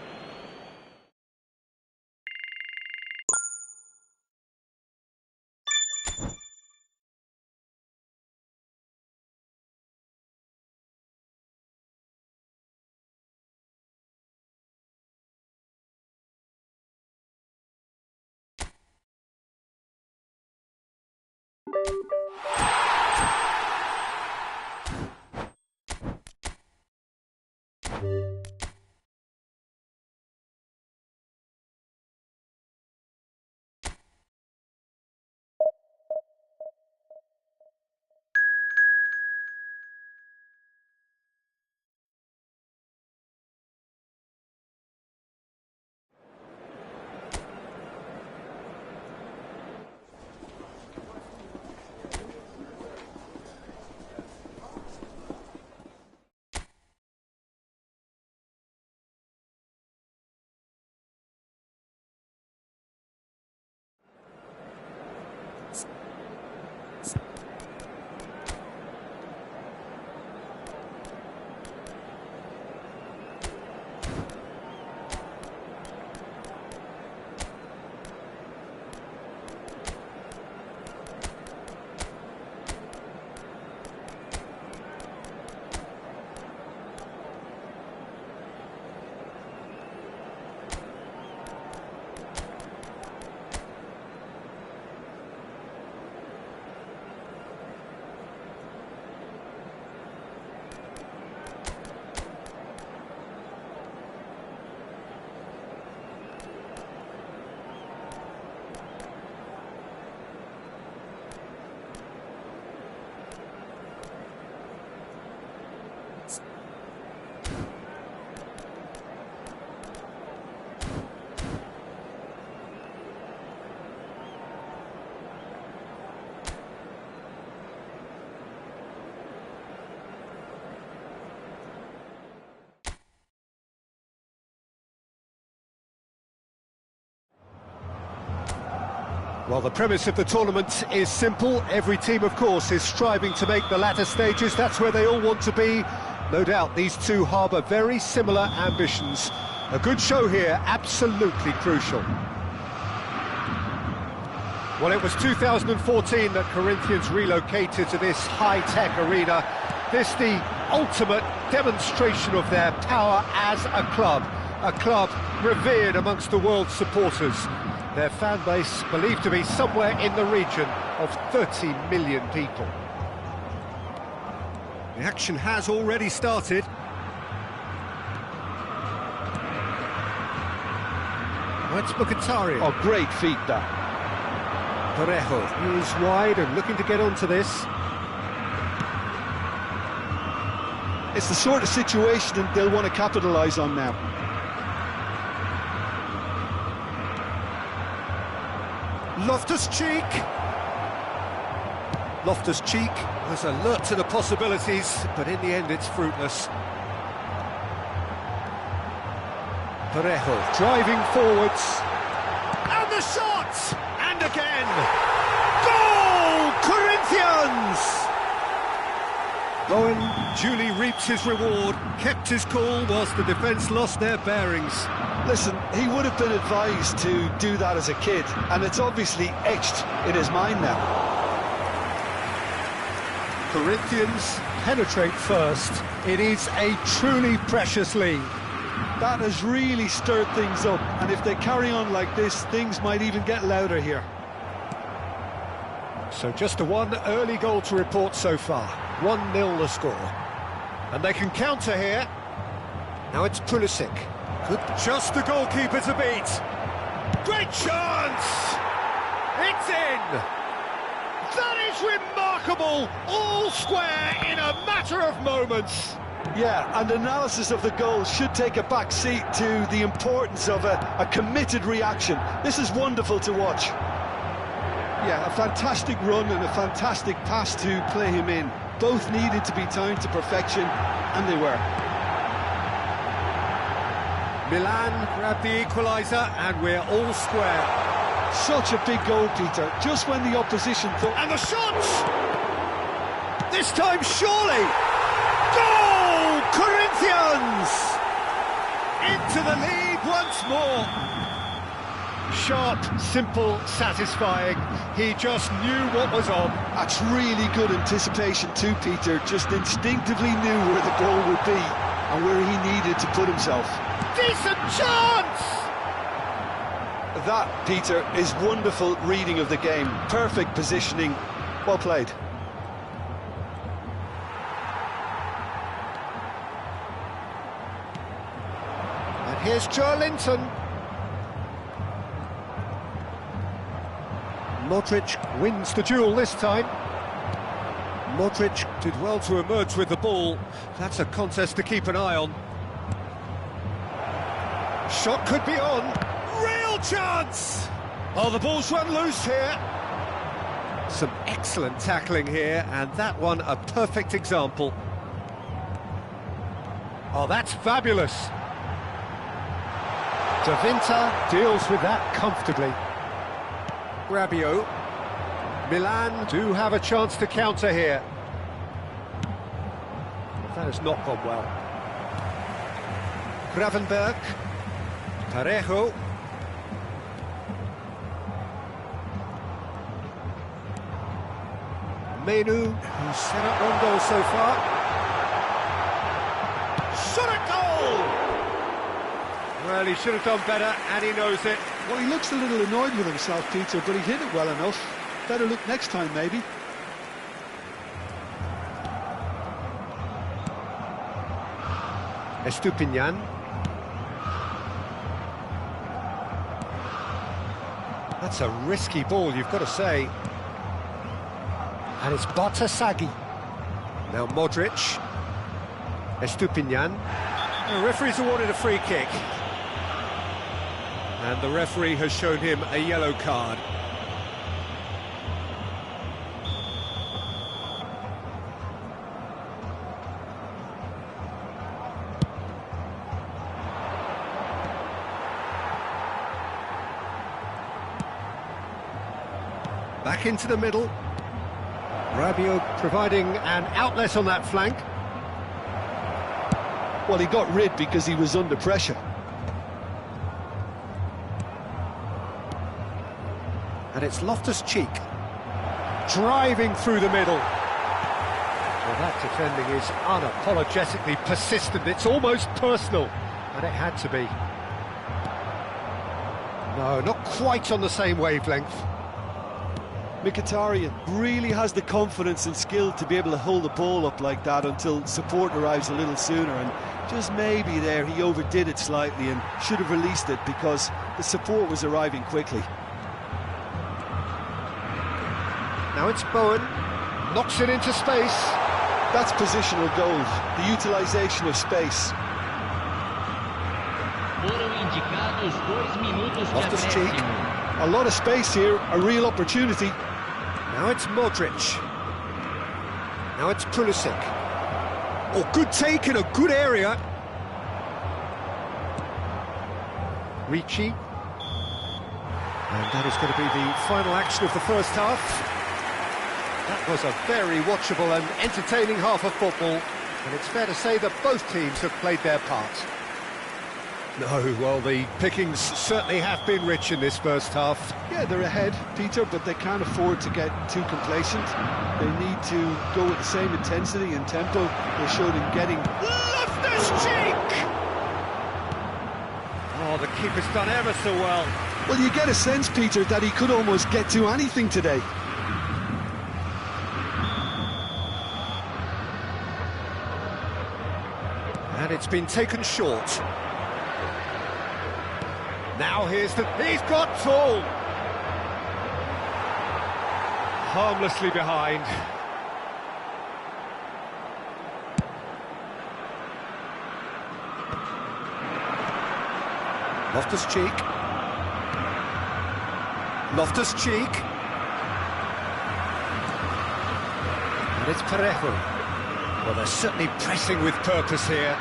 Well, the premise of the tournament is simple. Every team, of course, is striving to make the latter stages. That's where they all want to be. No doubt these two harbour very similar ambitions. A good show here, absolutely crucial. Well, it was 2014 that Corinthians relocated to this high-tech arena. This the ultimate demonstration of their power as a club revered amongst the world's supporters. Their fan base believed to be somewhere in the region of 30 million people. The action has already started. It's Mkhitaryan. Oh, great feat, that. Parejo is wide and looking to get onto this. It's the sort of situation that they'll want to capitalise on now. Loftus-Cheek was alert to the possibilities, but in the end it's fruitless. Parejo driving forwards. And the shot! And again! Goal! Corinthians! Bowen duly reaps his reward, kept his cool whilst the defence lost their bearings. Listen, he would have been advised to do that as a kid, and it's obviously etched in his mind now. Corinthians penetrate first. It is a truly precious lead. That has really stirred things up, and if they carry on like this, things might even get louder here. So just the one early goal to report so far. 1-0 the score. And they can counter here. Now it's Pulisic. Just the goalkeeper to beat. Great chance! It's in! That is remarkable! All square in a matter of moments. Yeah, and analysis of the goal should take a back seat to the importance of a committed reaction. This is wonderful to watch. Yeah, a fantastic run and a fantastic pass to play him in. Both needed to be timed to perfection, and they were. Milan grabbed the equaliser, and we're all square. Such a big goal, Peter, just when the opposition thought... And the shot! This time, surely! Goal! Corinthians! Into the lead once more. Sharp, simple, satisfying. He just knew what was on. That's really good anticipation too, Peter. Just instinctively knew where the goal would be and where he needed to put himself. Decent chance! That, Peter, is wonderful reading of the game. Perfect positioning, Well played. And here's Joelinton. Modric wins the duel this time. Modric did well to emerge with the ball. That's a contest to keep an eye on. Shot could be on. Real chance! Oh, the ball's run loose here. Some excellent tackling here, and that one a perfect example. Oh, that's fabulous. De Vinter deals with that comfortably. Rabiot. Milan do have a chance to counter here. That has not gone well. Gravenberg. Parejo. Menu, who's set up one goal so far. Shot at goal! Well, he should have done better, and he knows it. Well, he looks a little annoyed with himself, Peter, but he hit it well enough. Better look next time, maybe. Estupiñán. That's a risky ball, you've got to say. And it's Bartasaghi. Now Modric. Estupiñán. The referee's awarded a free kick. And the referee has shown him a yellow card. Back into the middle. Rabiot providing an outlet on that flank. Well, he got rid because he was under pressure. And it's Loftus-Cheek. Driving through the middle. Well, that defending is unapologetically persistent. It's almost personal. And it had to be. No, not quite on the same wavelength. Mkhitaryan really has the confidence and skill to be able to hold the ball up like that until support arrives a little sooner, and just maybe there he overdid it slightly and should have released it because the support was arriving quickly. Now it's Bowen, knocks it into space. That's positional gold, the utilisation of space. Foram indicados 2 minutos de Loftus-Cheek. acréscimo. A lot of space here, a real opportunity. Now it's Modric. Now it's Pulisic. Oh, good take in a good area. Ricci. And that is going to be the final action of the first half. That was a very watchable and entertaining half of football. And it's fair to say that both teams have played their part. No, well, the pickings certainly have been rich in this first half. Yeah, they're ahead, Peter, but they can't afford to get too complacent. They need to go with the same intensity and tempo they showed in getting... Loftus-Cheek! Oh, the keeper's done ever so well. Well, you get a sense, Peter, that he could almost get to anything today. And it's been taken short. Now he's got Tool! Harmlessly behind. Loftus-Cheek. Loftus-Cheek. And it's Parejo. Well, they're certainly pressing with purpose here.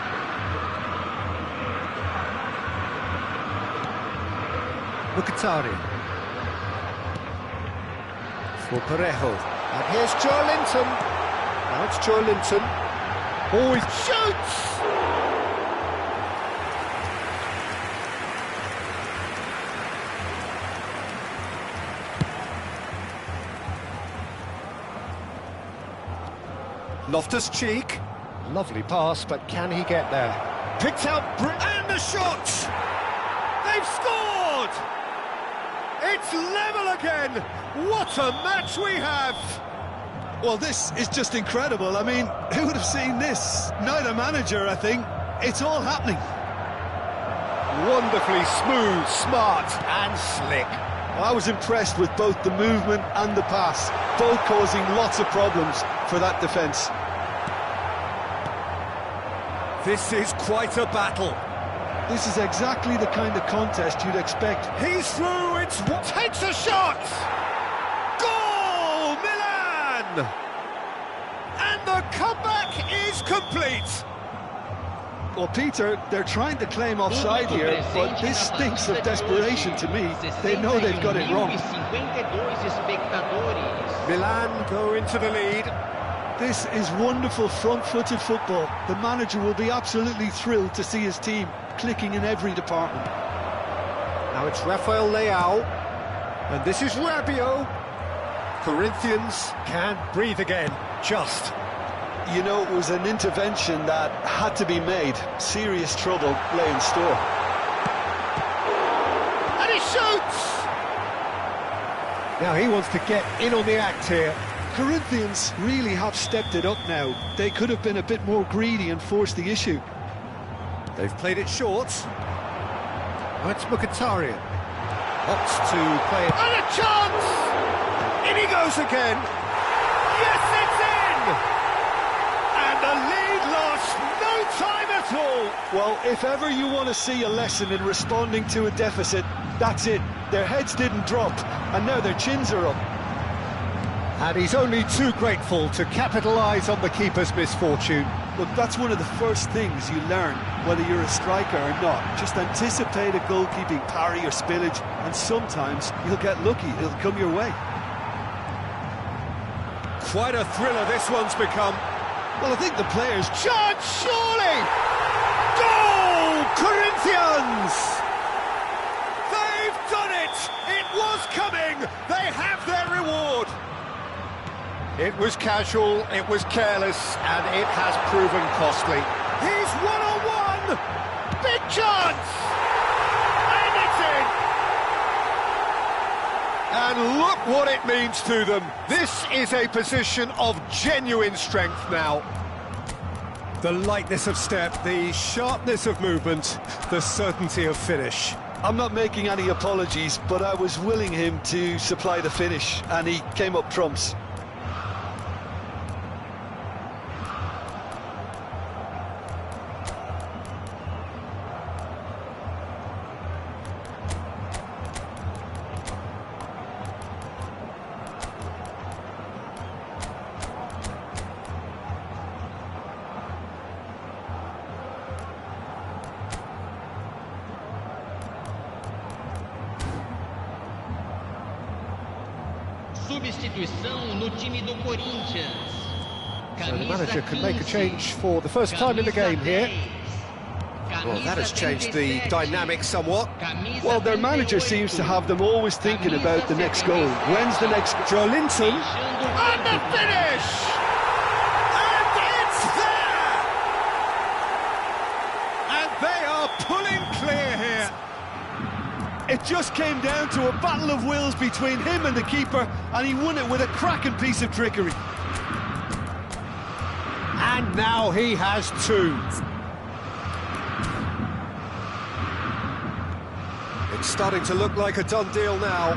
Mkhitaryan. For Parejo. And here's Joelinton. Now it's Joelinton. Oh, he shoots! Loftus-Cheek. Lovely pass, but can he get there? Picked out, and the shot! They've scored! It's level again! What a match we have! Well, this is just incredible. I mean, who would have seen this? Neither manager, I think. It's all happening. Wonderfully smooth, smart and slick. I was impressed with both the movement and the pass, both causing lots of problems for that defence. This is quite a battle. This is exactly the kind of contest you'd expect. He's through, takes a shot! Goal, Milan! And the comeback is complete. Well, Peter, they're trying to claim offside here, but this stinks of desperation to me. They know they've got it wrong. Milan go into the lead. This is wonderful front-footed football. The manager will be absolutely thrilled to see his team clicking in every department. Now it's Rafael Leao, and this is Rabiot. Corinthians can't breathe again, just. You know, it was an intervention that had to be made. Serious trouble lay in store. And he shoots! Now he wants to get in on the act here. Corinthians really have stepped it up now. They could have been a bit more greedy and forced the issue. They've played it short. Oh, it's Mkhitaryan. Opts to play it. And a chance! In he goes again. Yes, it's in! And the lead lost no time at all. Well, if ever you want to see a lesson in responding to a deficit, that's it. Their heads didn't drop, and now their chins are up. And he's only too grateful to capitalise on the keeper's misfortune. Look, that's one of the first things you learn, whether you're a striker or not. Just anticipate a goalkeeping parry or spillage, and sometimes you'll get lucky, it'll come your way. Quite a thriller this one's become. Well, I think the players... Chance, surely! Goal! Corinthians! They've done it! It was coming! They have their reward! It was casual, it was careless, and it has proven costly. He's one-on-one! Big chance! And it's in! And look what it means to them. This is a position of genuine strength now. The lightness of step, the sharpness of movement, the certainty of finish. I'm not making any apologies, but I was willing him to supply the finish, and he came up trumps. Substituição no time do Corinthians. So the manager can make a change for the first time in the game here. Well, that has changed the dynamic somewhat. Well, their manager seems to have them always thinking about the next goal. When's the next... Joelinton. And the finish! And it's there! And they are pulling clear here. It just came down to a battle of wills between him and the keeper, and he won it with a cracking piece of trickery. And now he has two. It's starting to look like a done deal now.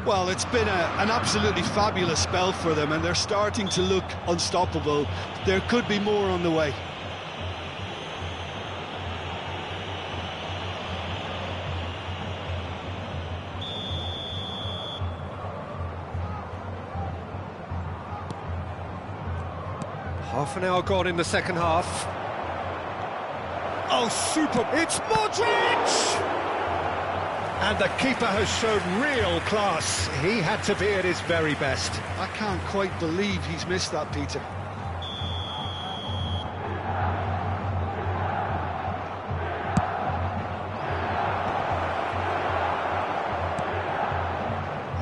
Well, it's been an absolutely fabulous spell for them, and they're starting to look unstoppable. There could be more on the way. Half an hour gone in the second half. Oh, super! It's Modric! And the keeper has shown real class. He had to be at his very best. I can't quite believe he's missed that, Peter.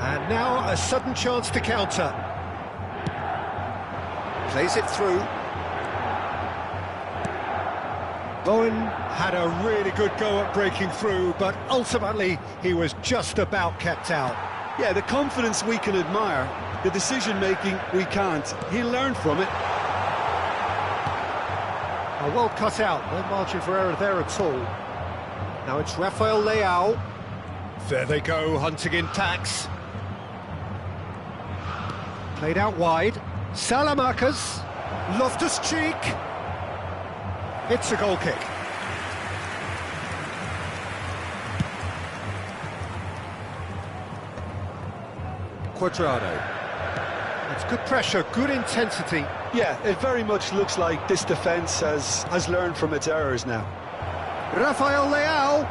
And now a sudden chance to counter. Plays it through. Bowen had a really good go at breaking through, but ultimately he was just about kept out. Yeah, the confidence we can admire, The decision-making, we can't. He'll learn from it. Oh, well cut out, no margin for error there at all. Now it's Rafael Leao. There they go, hunting in tacks. Played out wide. Salamakers. Loftus-Cheek. It's a goal kick. Quadrado. It's good pressure, good intensity. Yeah, it very much looks like this defence has learned from its errors now. Rafael Leao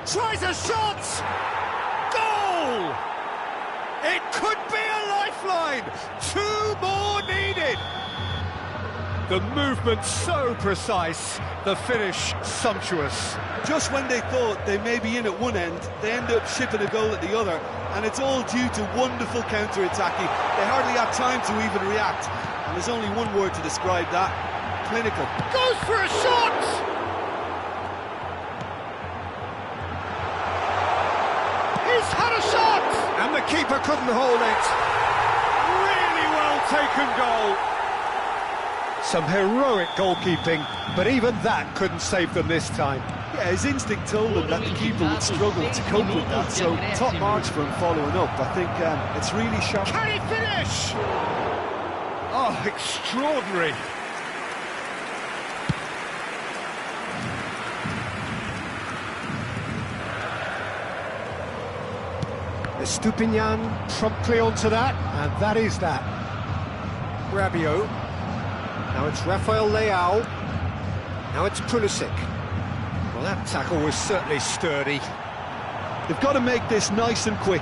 tries a shot! Goal! It could be a lifeline! 2 more needed! The movement so precise, the finish sumptuous. Just when they thought they may be in at one end, they end up shipping a goal at the other, and it's all due to wonderful counter-attacking. They hardly have time to even react, and there's only one word to describe that: clinical. Goes for a shot! He's had a shot! And the keeper couldn't hold it. Really well taken goal. Some heroic goalkeeping, but even that couldn't save them this time. Yeah, his instinct told him that the keeper would struggle to cope with that, so top marks for him following up. I think it's really sharp. Can he finish? Oh, extraordinary. Estupinian promptly onto that, and that is that. Rabiot. Now it's Rafael Leao. Now it's Pulisic. Well, that tackle was certainly sturdy. They've got to make this nice and quick.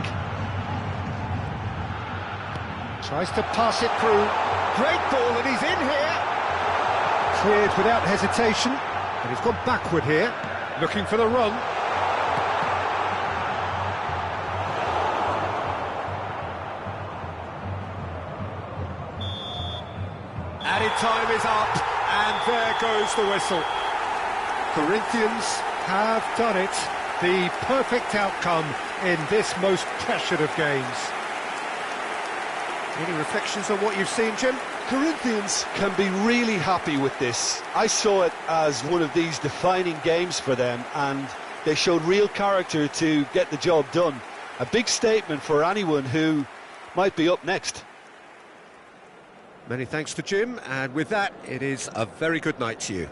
Tries to pass it through. Great ball, and he's in here. Cleared without hesitation, and he's gone backward here, looking for the run. Added time is up, and there goes the whistle. Corinthians have done it. The perfect outcome in this most pressured of games. Any reflections on what you've seen, Jim? Corinthians can be really happy with this. I saw it as one of these defining games for them, and they showed real character to get the job done. A big statement for anyone who might be up next. Many thanks to Jim, and with that, it is a very good night to you.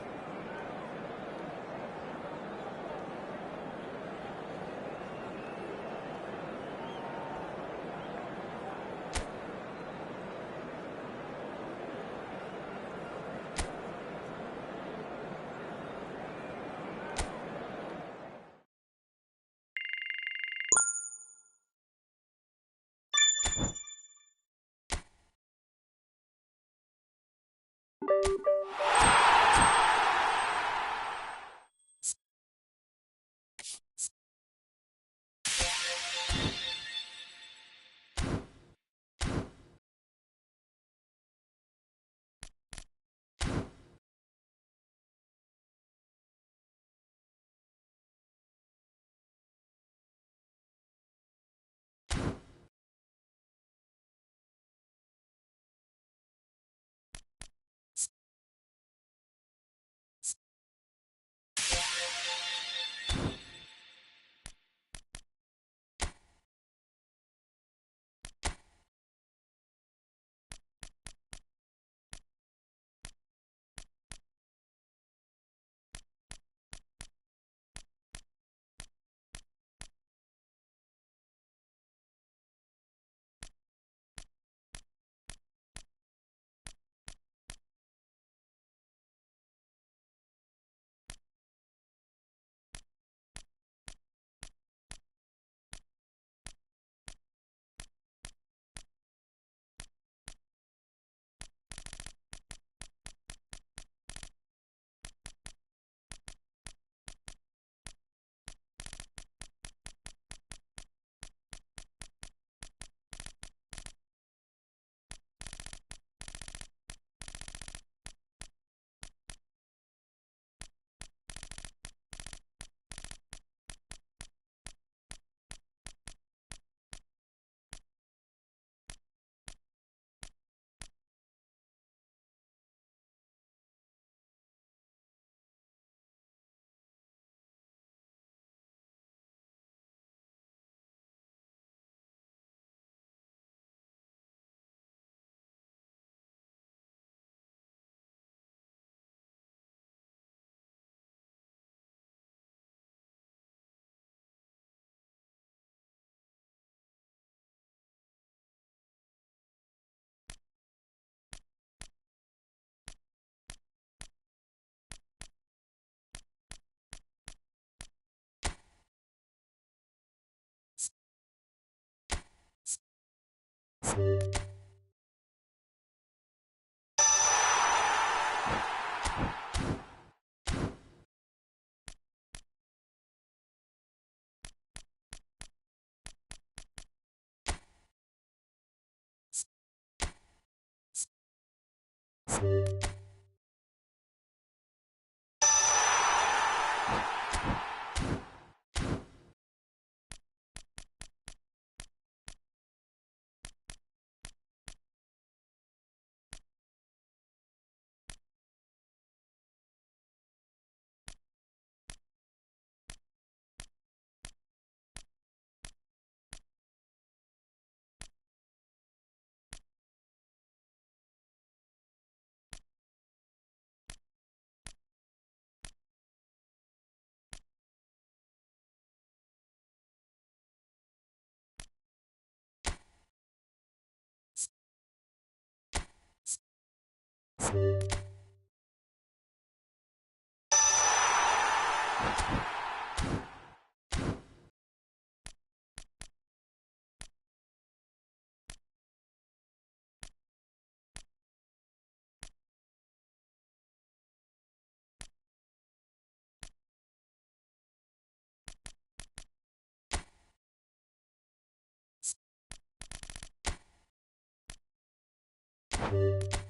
You